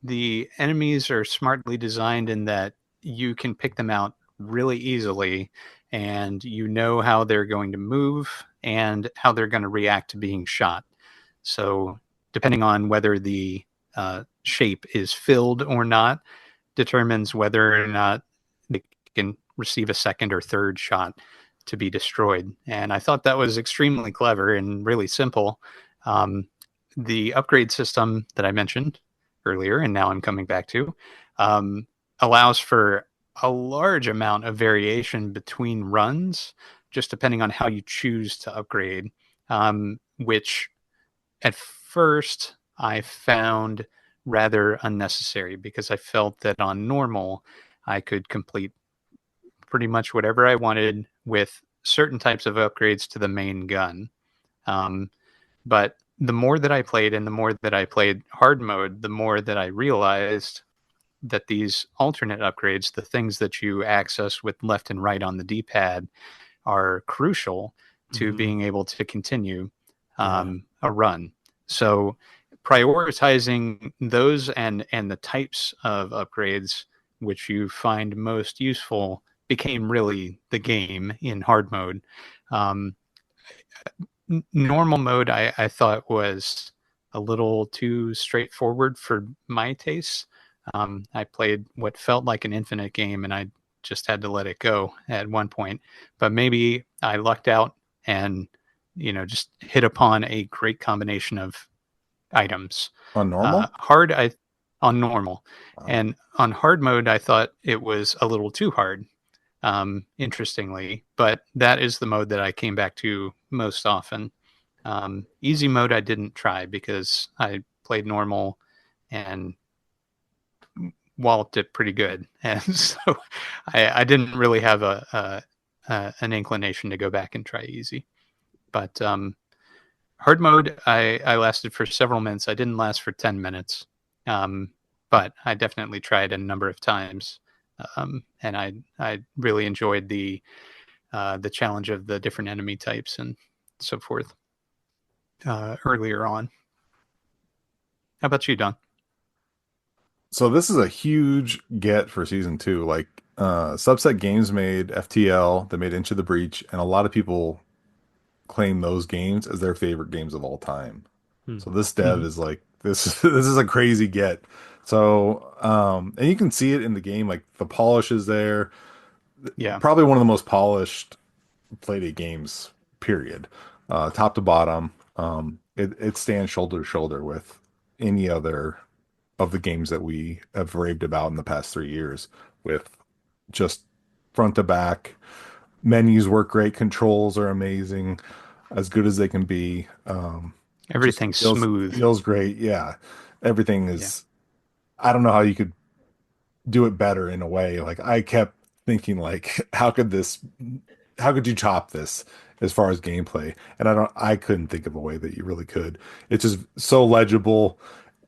the enemies are smartly designed in that you can pick them out really easily, and you know how they're going to move and how they're going to react to being shot. So, depending on whether the shape is filled or not, determines whether or not they can receive a second or third shot to be destroyed. And I thought that was extremely clever and really simple. Um, the upgrade system that I mentioned earlier, and now I'm coming back to, allows for a large amount of variation between runs, just depending on how you choose to upgrade, which at first I found rather unnecessary because I felt that on normal, I could complete pretty much whatever I wanted with certain types of upgrades to the main gun. Um, but the more that I played and the more that I played hard mode, the more that I realized that these alternate upgrades, the things that you access with left and right on the D-pad, are crucial to Mhm. being able to continue Yeah. a run. So prioritizing those and the types of upgrades which you find most useful became really the game in hard mode. Um, Normal mode I thought was a little too straightforward for my tastes. I played what felt like an infinite game, and I just had to let it go at one point. But maybe I lucked out and just hit upon a great combination of items. On normal? Hard, I on normal, Wow. and on hard mode, I thought it was a little too hard. Interestingly, but that is the mode that I came back to most often. Easy mode I didn't try because I played normal and walloped it pretty good, and so I didn't really have an inclination to go back and try easy. But hard mode, I lasted for several minutes. I didn't last for 10 minutes, um, but I definitely tried a number of times, and I really enjoyed the challenge of the different enemy types and so forth earlier on. How about you, Don? So this is a huge get for season two. Like Subset Games made FTL, they made Into the Breach, and a lot of people claim those games as their favorite games of all time. Hmm. So this dev Mm-hmm. is like this is a crazy get. So and you can see it in the game, like the polish is there. Yeah, Probably one of the most polished Playdate games, period. Top to bottom. It stands shoulder to shoulder with any other of the games that we have raved about in the past 3 years, with just front to back. Menus work great, controls are amazing, as good as they can be. Just everything's feels smooth. feels great. Yeah, everything Yeah, is. I don't know how you could do it better in a way. Like I kept thinking, like, how could you top this as far as gameplay. And I couldn't think of a way that you really could. It's just so legible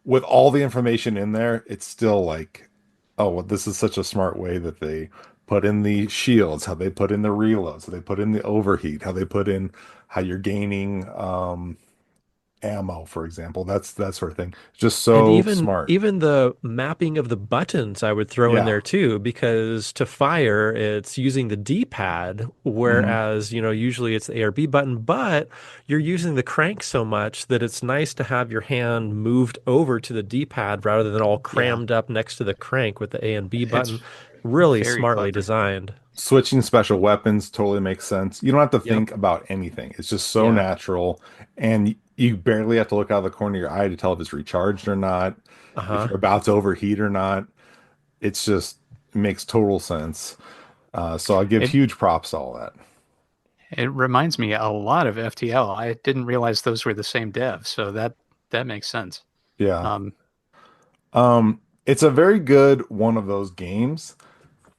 with all the information in there. It's still like, oh, well, this is such a smart way that they put in the shields, how they put in the reloads, how they put in the overheat, how they put in how you're gaining ammo, for example. That's that sort of thing. Just And so even smart. even the mapping of the buttons I would throw in Yeah. there too, because to fire it's using the D-pad, Hmm. whereas, usually it's the A or B button, but you're using the crank so much that it's nice to have your hand moved over to the D-pad rather than all Yeah, crammed up next to the crank with the A and B button. it's Really very smartly clever. designed. Switching special weapons totally makes sense. You don't have to Yep. think about anything. It's just so Yeah. natural, and you barely have to look out of the corner of your eye to tell if it's recharged or not, if Uh-huh. you're about to overheat or not. It's just it makes total sense. So I give It huge props to all that. it reminds me a lot of FTL. I didn't realize those were the same dev, so that makes sense. Yeah. Um, It's a very good one of those games.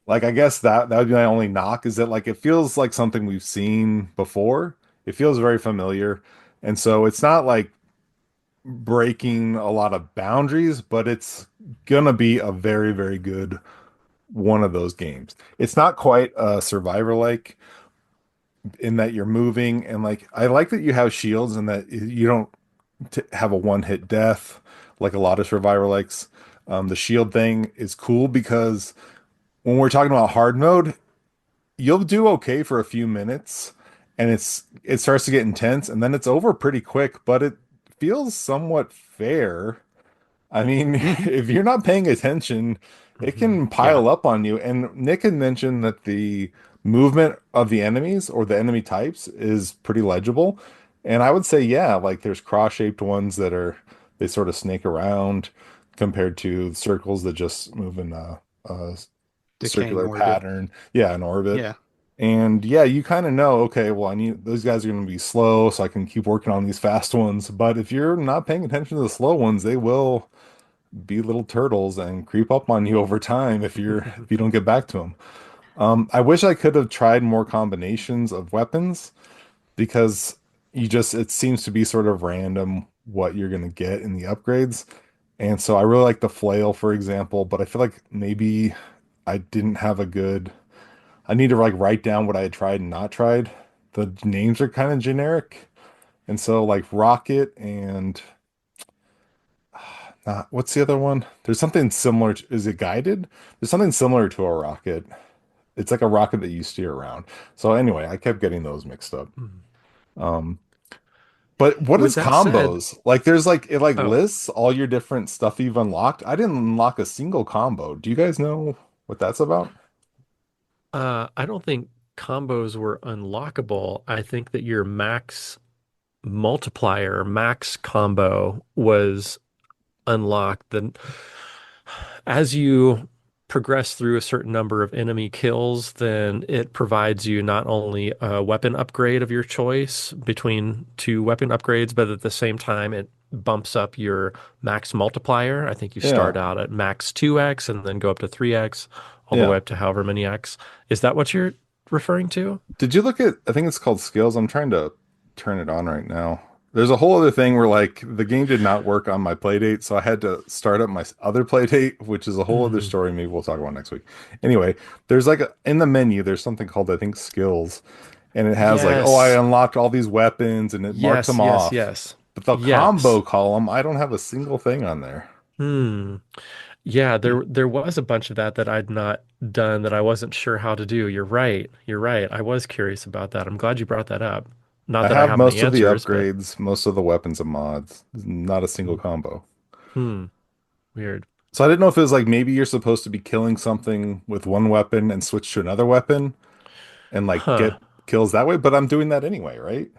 Like I guess that would be my only knock is that like it feels like something we've seen before. It feels very familiar. And so it's not like breaking a lot of boundaries, but it's gonna be a very, very good one of those games. It's not quite a survivor like in that you're moving and like I like that you have shields and that you don't have a one hit death like a lot of survivor likes. The shield thing is cool because when we're talking about hard mode, you'll do okay for a few minutes and it starts to get intense and then it's over pretty quick, but it feels somewhat fair. I mean, mhm, if you're not paying attention, it can Yeah. pile up on you. And Nick had mentioned that the movement of the enemies or the enemy types is pretty legible. And I would say, yeah, like there's cross-shaped ones that are they sort of snake around compared to circles that just move in a decaying circular orbit. pattern. Yeah, an orbit. Yeah. And yeah, you kind of know, okay, well, I need those guys are going to be slow, so I can keep working on these fast ones. But if you're not paying attention to the slow ones, they will be little turtles and creep up on you over time if you don't get back to them. I wish I could have tried more combinations of weapons because you just it seems to be sort of random what you're going to get in the upgrades. And so I really like the flail, for example, but I feel like maybe I didn't have a good I need to like write down what I had tried and not tried. The names are kind of generic. And so like rocket and what's the other one? There's something similar to, is it guided? There's something similar to a rocket. It's like a rocket that you steer around. So anyway, I kept getting those mixed up. Mhm. Um, but what With is that said, combos? Like there's like it like oh, lists all your different stuff you've unlocked. I didn't unlock a single combo. Do you guys know what that's about? I don't think combos were unlockable. I think that your max multiplier, max combo was unlocked. Then, as you progress through a certain number of enemy kills, then it provides you not only a weapon upgrade of your choice between two weapon upgrades, but at the same time, it bumps up your max multiplier. I think you start Yeah. out at max 2x and then go up to 3x, all the way Yeah. up to however many x. Is that what you're referring to? Did you look at, I think it's called skills. I'm trying to turn it on right now. There's a whole other thing where like the game did not work on my Playdate, so I had to start up my other Playdate, which is a whole other Mhm. story. Maybe we'll talk about next week. Anyway, there's like in the menu, there's something called I think skills, and it has like, oh, I Yes. unlocked all these weapons, and it marks Yes, them yes, off. yes. But the Yes. combo column, I don't have a single thing on there. Hmm. Yeah, there was a bunch of that I'd not done that I wasn't sure how to do. You're right. You're right. I was curious about that. I'm glad you brought that up. Not I that I have have any most of the answers, but upgrades, most of the weapons and mods, not a single hmm, combo. hmm, weird. So I didn't know if it was like maybe you're supposed to be killing something with one weapon and switch to another weapon and like Huh. get kills that way, but I'm doing that anyway, right?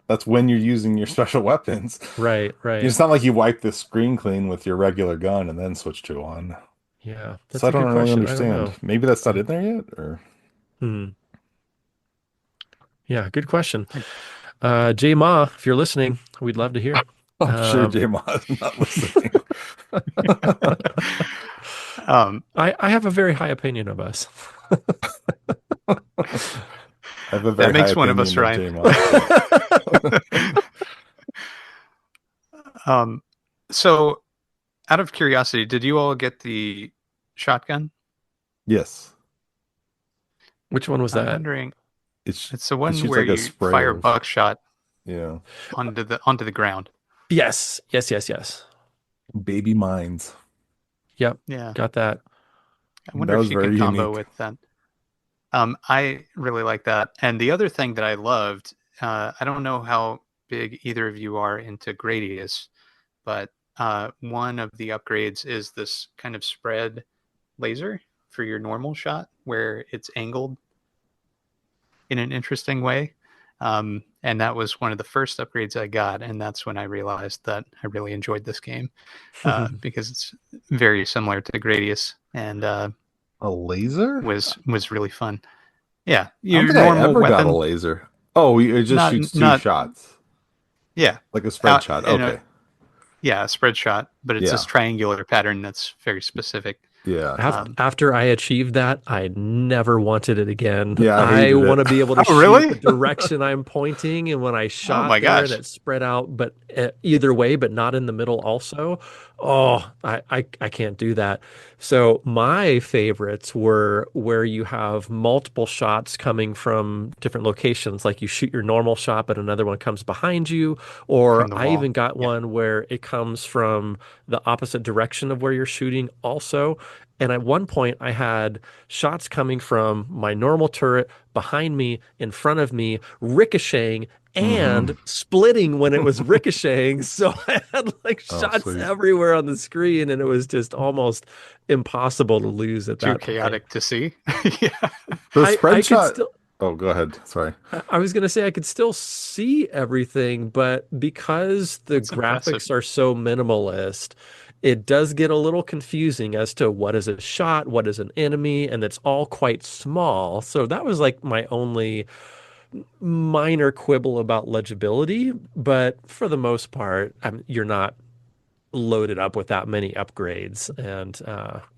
That's when you're using your special weapons. Right, right. It's not like you wipe the screen clean with your regular gun and then switch to one. Yeah, So that's I a good don't really question. I don't understand. know. Maybe that's not Hmm. in there yet, or Hmm. Yeah, good question. I, J Ma, if you're listening, we'd love to hear. I'm sure Um, J Mod is not listening. um, I have a very high opinion of us. I have a That very high makes one of us, opinion of Ryan. J Mod. Yeah. Um, so out of curiosity, did you all get the shotgun? Yes. Which one was I'm that? wondering. It's It's the it one shoots where like a you spray fire of buckshot yeah. onto the ground. Yes, yes, yes, yes. Baby mines. Yep, Yeah. got that. I wonder That if was you can very combo unique. with that. I really like that. And the other thing that I loved, I don't know how big either of you are into Gradius, but one of the upgrades is this kind of spread laser for your normal shot where it's angled in an interesting way. And that was one of the first upgrades I got. And that's when I realized that I really enjoyed this game because it's very similar to Gradius and A laser? was really fun. Yeah, I don't your think I normal ever got a weapon, laser. Oh, it just not shoots two not shots. yeah, Like a spread shot. in a Okay. yeah, a spread shot, but it's this Yeah. triangular pattern that's very specific. Yeah. Um, After I achieved that, I never wanted it again. Yeah, I I hated want it. to be able to oh, shoot the really? direction I'm pointing, and when I Oh shot my there and gosh! it spread out, but either way, but not in the middle also. Oh, I can't do that. So my favorites were where you have multiple shots coming from different locations, like you shoot your normal shot, but another one comes behind you, or From the I even wall. got Yeah. one where it comes from the opposite direction of where you're shooting also. And at one point, I had shots coming from my normal turret behind me, in front of me, ricocheting Hmm. and splitting when it was ricocheting. So I had like Oh, shots sweet. everywhere on the screen, and it was just almost impossible to lose at Too that point. chaotic to see. Yeah, The I spread could shot. still. Oh, go ahead. Sorry. I was going to say I could still see everything, but because the that's impressive. graphics are so minimalist, it does get a little confusing as to what is a shot, what is an enemy, and it's all quite small. So that was like my only minor quibble about legibility. But for the most part, you're not loaded up with that many upgrades, and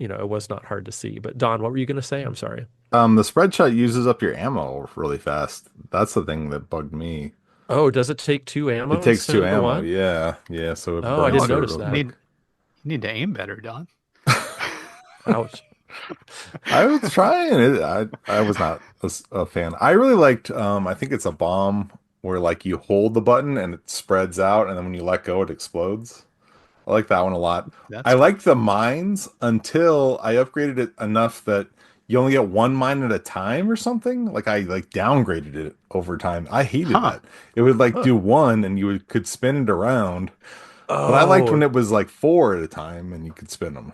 it was not hard to see. But Don, what were you going to say? I'm sorry. The spread shot uses up your ammo really fast. That's the thing that bugged me. Oh, does it take two It ammo takes instead two of the ammo. one? Yeah. Yeah. So it Oh, I burns didn't Oh, through it notice real you that. quick. need to aim better, Don. Ouch. I was trying it. I was not a fan. I really liked I think it's a bomb where like you hold the button and it spreads out and then when you let go it explodes. I like that one a lot. I That's fun. liked the mines until I upgraded it enough that you only get one mine at a time or something. Like I like downgraded it over time. I hated Huh. that. It would like Huh. do one and could spin it around. But I liked when Oh, it was like four at a time and you could spin them.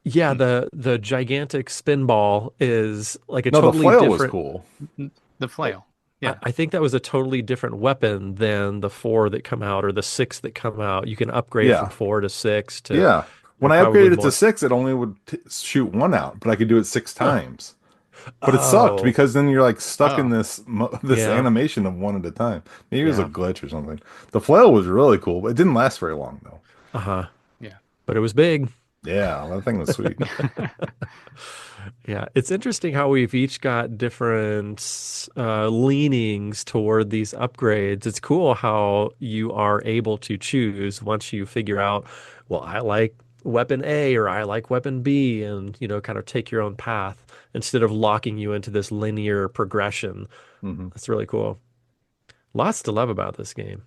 yeah, the gigantic spin ball is like a No, the totally flail was different. cool. The flail. I, Yeah. I think that was a totally different weapon than the four that come out or the six that come out. You can upgrade from Yeah. four to six to, Yeah. When I probably upgraded it to more. six, it only would shoot one out, but I could do it six Huh. times. But it sucked Oh, because then you're like stuck in Oh, this yeah, animation of one at a time. Maybe it was a yeah, glitch or something. The flail was really cool, but it didn't last very long though. uh-huh. yeah. But it was big. Yeah, that thing was sweet. Yeah, it's interesting how we've each got different leanings toward these upgrades. It's cool how you are able to choose once you figure out, well, I like weapon A or I like weapon B, and kind of take your own path instead of locking you into this linear progression. Hmm. That's really cool. Lots to love about this game.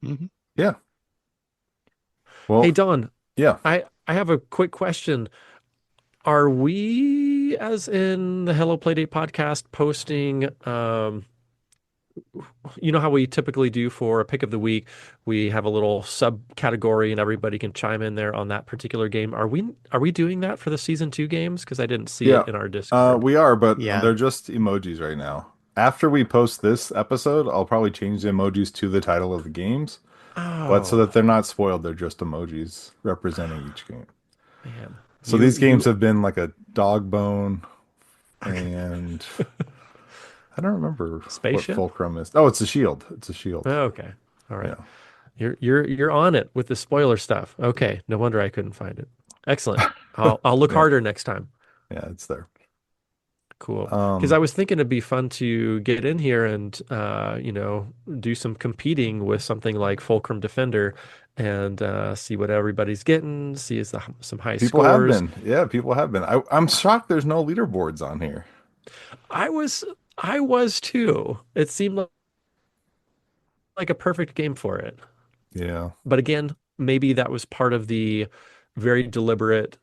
Hmm. Yeah. Hey, Well, Don, yeah. I have a quick question. Are we, as in the Hello Playdate podcast, posting you know how we typically do for a pick of the week, we have a little subcategory and everybody can chime in there on that particular game. Are we doing that for the season 2 games? Because I didn't see Yeah. it in our Discord. We are, but Yeah. they're just emojis right now. After we post this episode, I'll probably change the emojis to the title of the games. But so that Oh, they're not spoiled, they're just emojis representing each game. man. So You these games you have been like a dog bone and I don't remember what spaceship? Fulcrum is. Oh, it's a shield. It's a shield. Oh, okay. All right. Yeah. You're on it with the spoiler stuff. Okay. No wonder I couldn't find it. Excellent. I'll look Yeah. harder next time. Yeah, it's there. Cool. Because I Um, was thinking it'd be fun to get in here and do some competing with something like Fulcrum Defender and see what everybody's getting, see some high People have scores. been. Yeah, people have been. I'm shocked there's no leaderboards on here. I was I was too. It seemed like a perfect game for it. Yeah. But again, maybe that was part of the very deliberate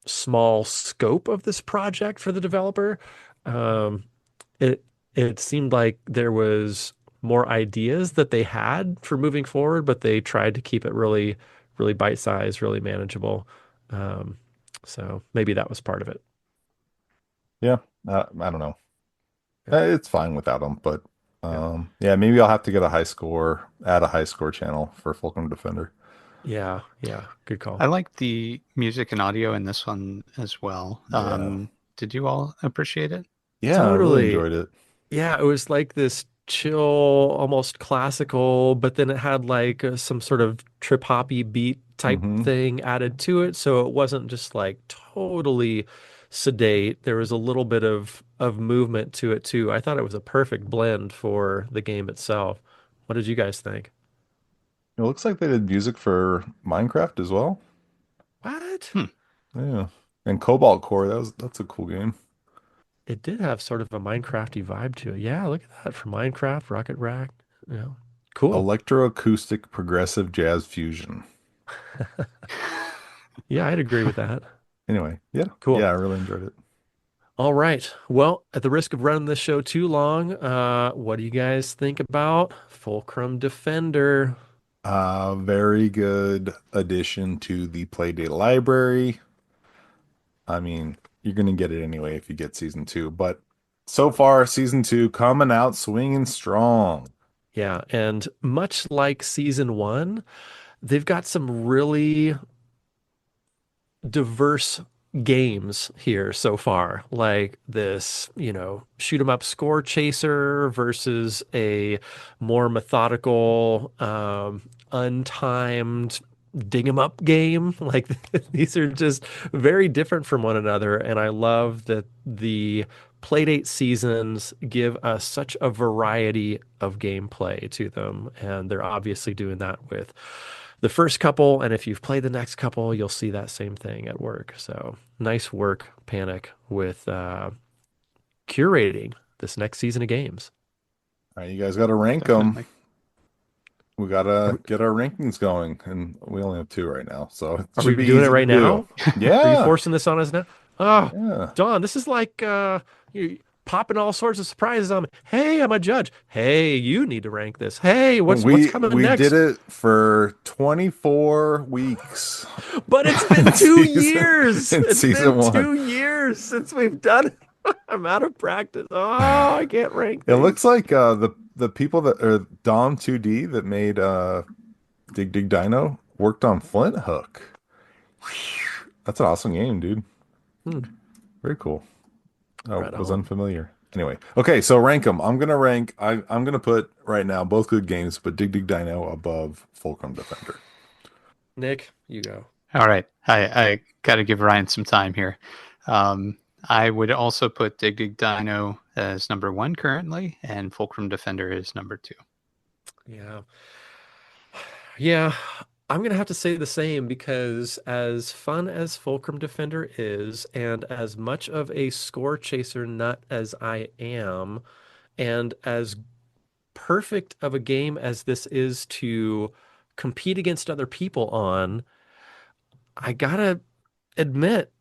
small scope of this project for the developer. Um, it it seemed like there was more ideas that they had for moving forward, but they tried to keep it really, really bite-sized, really manageable. Um, so maybe that was part of it. Yeah. I don't know. Yeah, It's fine without them, but yeah, yeah, maybe I'll have to get a high score, add a high score channel for Fulcrum Defender. yeah, yeah. Good I call. like the music and audio in this one as well. Yeah. Did you all appreciate it? Yeah, I really Totally. enjoyed it. Yeah, it was like this chill, almost classical, but then it had like some sort of trip hoppy beat type Hmm. thing added to it. So it wasn't just like totally sedate. There was a little bit of movement to it too. I thought it was a perfect blend for the game itself. What did you guys think? It looks like they did music for Minecraft as well. What? Hmm. Yeah. And Cobalt Core, that's a cool game. It did have sort of a Minecrafty vibe to it. Yeah, look at that for Minecraft, Rocket Rack. Yeah. Cool. Electroacoustic progressive jazz fusion. Yeah, I'd agree with that. Anyway, yeah. Cool. Yeah, I really enjoyed it. All right. Well, at the risk of running this show too long, what do you guys think about Fulcrum Defender? Very good addition to the Playdate library. I mean, you're gonna get it anyway if you get season two, but so far, season two coming out swinging strong. Yeah, and much like season one, they've got some really diverse games here so far, like this, shoot 'em up score chaser versus a more methodical, untimed dig 'em up game. Like these are just very different from one another, and I love that the Playdate seasons give us such a variety of gameplay to them, and they're obviously doing that with the first couple, and if you've played the next couple, you'll see that same thing at work. So nice work, Panic, with curating this next season of games. All right, you guys got to rank them. Definitely. We Are gotta we, get our rankings going, and we only have two right now, so it are we should be doing it easy to right do. now? Are you Yeah, forcing this on us now? Oh, yeah. Don, this is like you popping all sorts of surprises on me. Hey, I'm a judge. Hey, you need to rank this. Hey, what's coming We did next? it for 24 weeks But it's been in two season years. in It's season been one. 2 years since we've done it. I'm out of practice. Oh, I can't rank It looks these. like the people that are Dom 2D that made Dig Dig Dino worked on Flint Hook. That's an awesome game, dude. Hmm, Very cool. I right was on. unfamiliar. Anyway, okay, so rank them. I'm gonna rank. I'm gonna put right now both good games, but Dig Dig Dino above Fulcrum Defender. Nick, you go. All right. I got to give Ryan some time here. Um, I would also put Dig Dig Dino as number one currently, and Fulcrum Defender is number two. Yeah. Yeah. I'm gonna have to say the same because as fun as Fulcrum Defender is, and as much of a score chaser nut as I am, and as perfect of a game as this is to compete against other people on, I gotta admit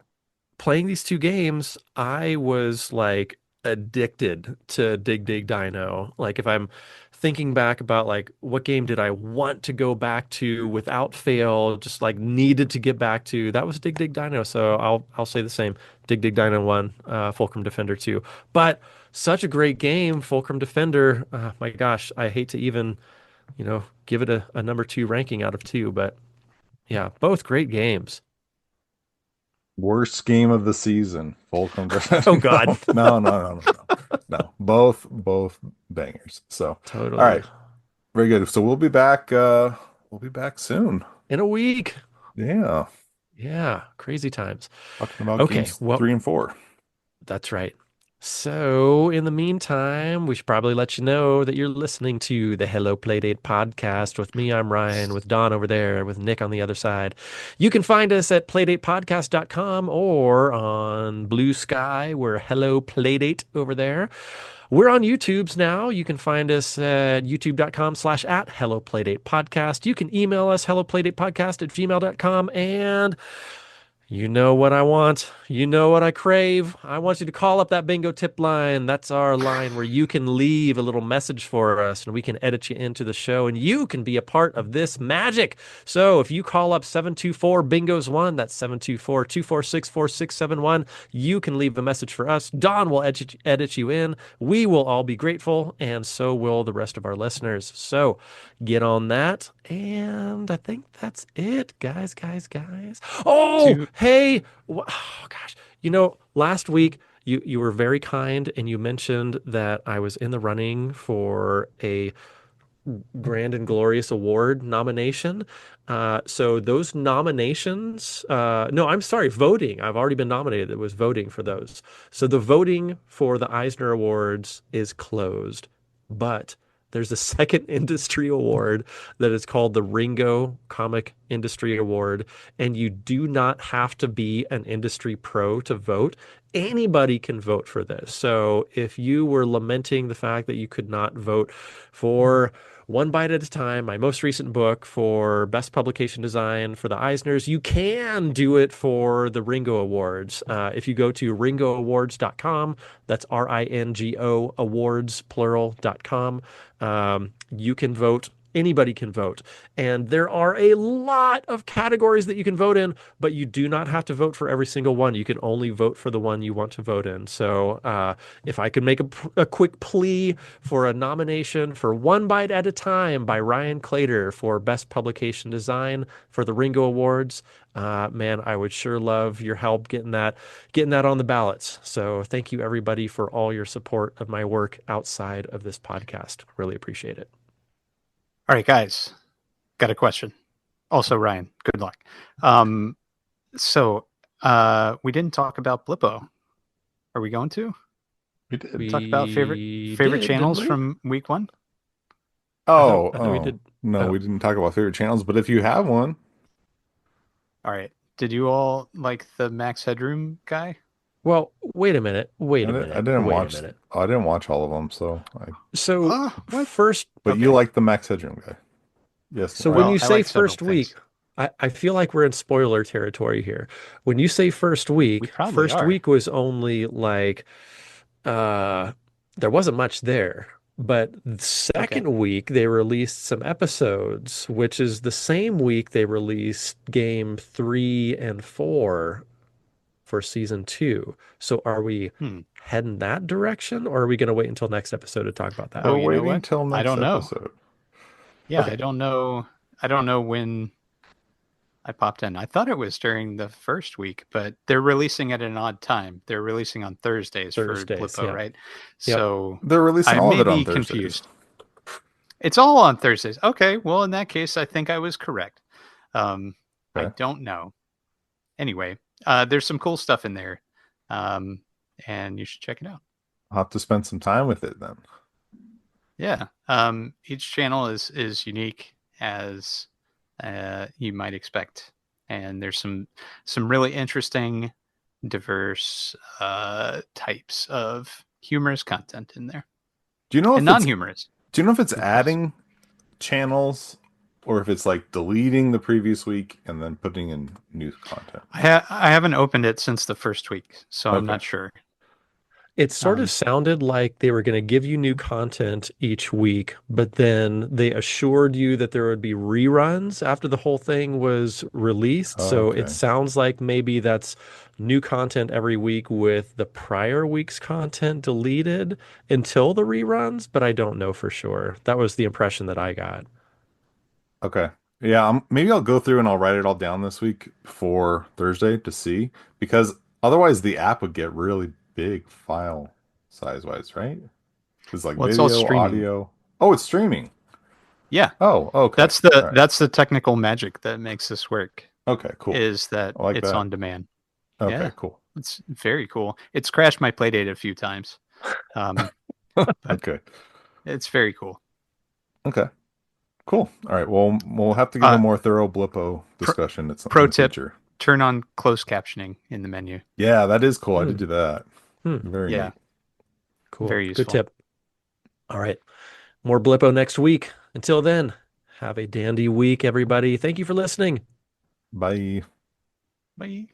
playing these two games, I was like addicted to Dig Dig Dino. Like if I'm thinking back about like what game did I want to go back to without fail, just like needed to get back to, that was Dig Dig Dino. So I'll say the same. Dig Dig Dino 1, Fulcrum Defender 2. But such a great game, Fulcrum Defender. My gosh, I hate to even, give it a number two ranking out of two, but yeah, both great games. Worst game of the season, Fulcrum Oh Defender. God. No. Both bangers. So, all Totally. right, very good. So we'll be back. We'll be back soon. In a week. Yeah, Yeah, crazy times. talking about Okay, games well, three and four. that's right. So, in the meantime, we should probably let you know that you're listening to the Hello Playdate podcast with me. I'm Ryan, with Don over there, with Nick on the other side. You can find us at playdatepodcast.com or on Blue Sky. We're Hello Playdate over there. We're on YouTube's now. You can find us at youtube.com/at Hello Playdate Podcast. You can email us helloplaydatepodcast@gmail.com. And you know what I want. You know what I crave. I want you to call up that bingo tip line. That's our line where you can leave a little message for us and we can edit you into the show and you can be a part of this magic. So if you call up 724 bingos 1, that's 724-246-4671, you can leave a message for us. Don will edit you in. We will all be grateful, and so will the rest of our listeners. So get on that. And I think that's it, guys. Oh, To hey. Oh, gosh. Last week you were very kind and you mentioned that I was in the running for a Grand and Glorious Award nomination. So those nominations, no, I'm sorry, voting. I've already been nominated. It was voting for those. So the voting for the Eisner Awards is closed, but there's a second industry award that is called the Ringo Comic Industry Award, and you do not have to be an industry pro to vote. Anybody can vote for this. So if you were lamenting the fact that you could not vote for One Bite at a Time, my most recent book, for Best Publication Design for the Eisners, you can do it for the Ringo Awards. If you go to ringoawards.com, that's RINGO awards, plural.com, you can vote. Anybody can vote. And there are a lot of categories that you can vote in, but you do not have to vote for every single one. You can only vote for the one you want to vote in. So if I could make a quick plea for a nomination for One Bite at a Time by Ryan Clater for Best Publication Design for the Ringo Awards, man, I would sure love your help getting that on the ballots. So thank you everybody for all your support of my work outside of this podcast. Really appreciate it. All right, guys, got a question. Also, Ryan, good luck. So we didn't talk about Blippo. Are we going to We did. talk about favorite We channels didn't we? from week one? Oh, I thought we oh. did. No, Oh. we didn't talk about favorite channels, but if you have one, All right. Did you all like the Max Headroom guy? Well, wait a minute. Wait I, a di- I minute. didn't Wait a watch minute. I didn't watch all of them, so So What? first, but you Okay. like the Max Headroom guy. Yes, so when right? you Well, I say like several first things. week, I feel like we're in spoiler territory here. When you say We probably first are. week was only like uh there wasn't much there. But the Okay. second week they released some episodes, which is the same week they released game 3 and 4 for season 2. So are we Hmm. heading that direction, or are we going to wait until next episode to talk about that? Oh, We're you know waiting what? till I next don't know. episode. Yeah, Okay. I don't know. I don't know when I popped in. I thought it was during the first week, but they're releasing at an odd time. They're releasing on Thursdays for Thursdays. Blippo, Yep. right? Yep. So They're releasing I all of may it on be Thursdays. confused. It's all on Thursdays. Okay, well, in that case, I think I was correct. I Okay. don't know. Anyway, there's some cool stuff in there, um, and you should check it out. I'll have to spend some time with it then. Yeah. Each channel is unique as you might expect, and there's some really interesting, diverse types of humorous content in there, Do you know and if it's non-humorous, do you know if it's of course. adding channels or if it's like deleting the previous week and then putting in new content? I haven't opened it since the first week, so I'm Okay. not sure. It sort of Um, sounded like they were going to give you new content each week, but then they assured you that there would be reruns after the whole thing was released. So it Okay. sounds like maybe that's new content every week with the prior week's content deleted until the reruns, but I don't know for sure. That was the impression that I got. Okay. Yeah, maybe I'll go through and I'll write it all down this week for Thursday to see because otherwise the app would get really big file size wise, right? It's like well, it's all video, streaming. audio. Oh, it's streaming. Yeah, Oh, okay. that's All the right. that's the technical magic that makes this work. Okay, cool. Is that I like it's that. on demand? Okay, Yeah. cool. It's very cool. It's crashed my Playdate a few times, but Okay. it's very cool. Okay. Cool. All right. Well, we'll have to give a Uh, more thorough Blippo pro, discussion in pro the tip: future. turn on closed captioning in the menu. Yeah, that is cool. I Hmm. did do that. Hmm. Very Yeah, neat. Cool. very Good useful. tip. All right. More Blippo next week. Until then, have a dandy week, everybody. Thank you for listening. Bye. Bye.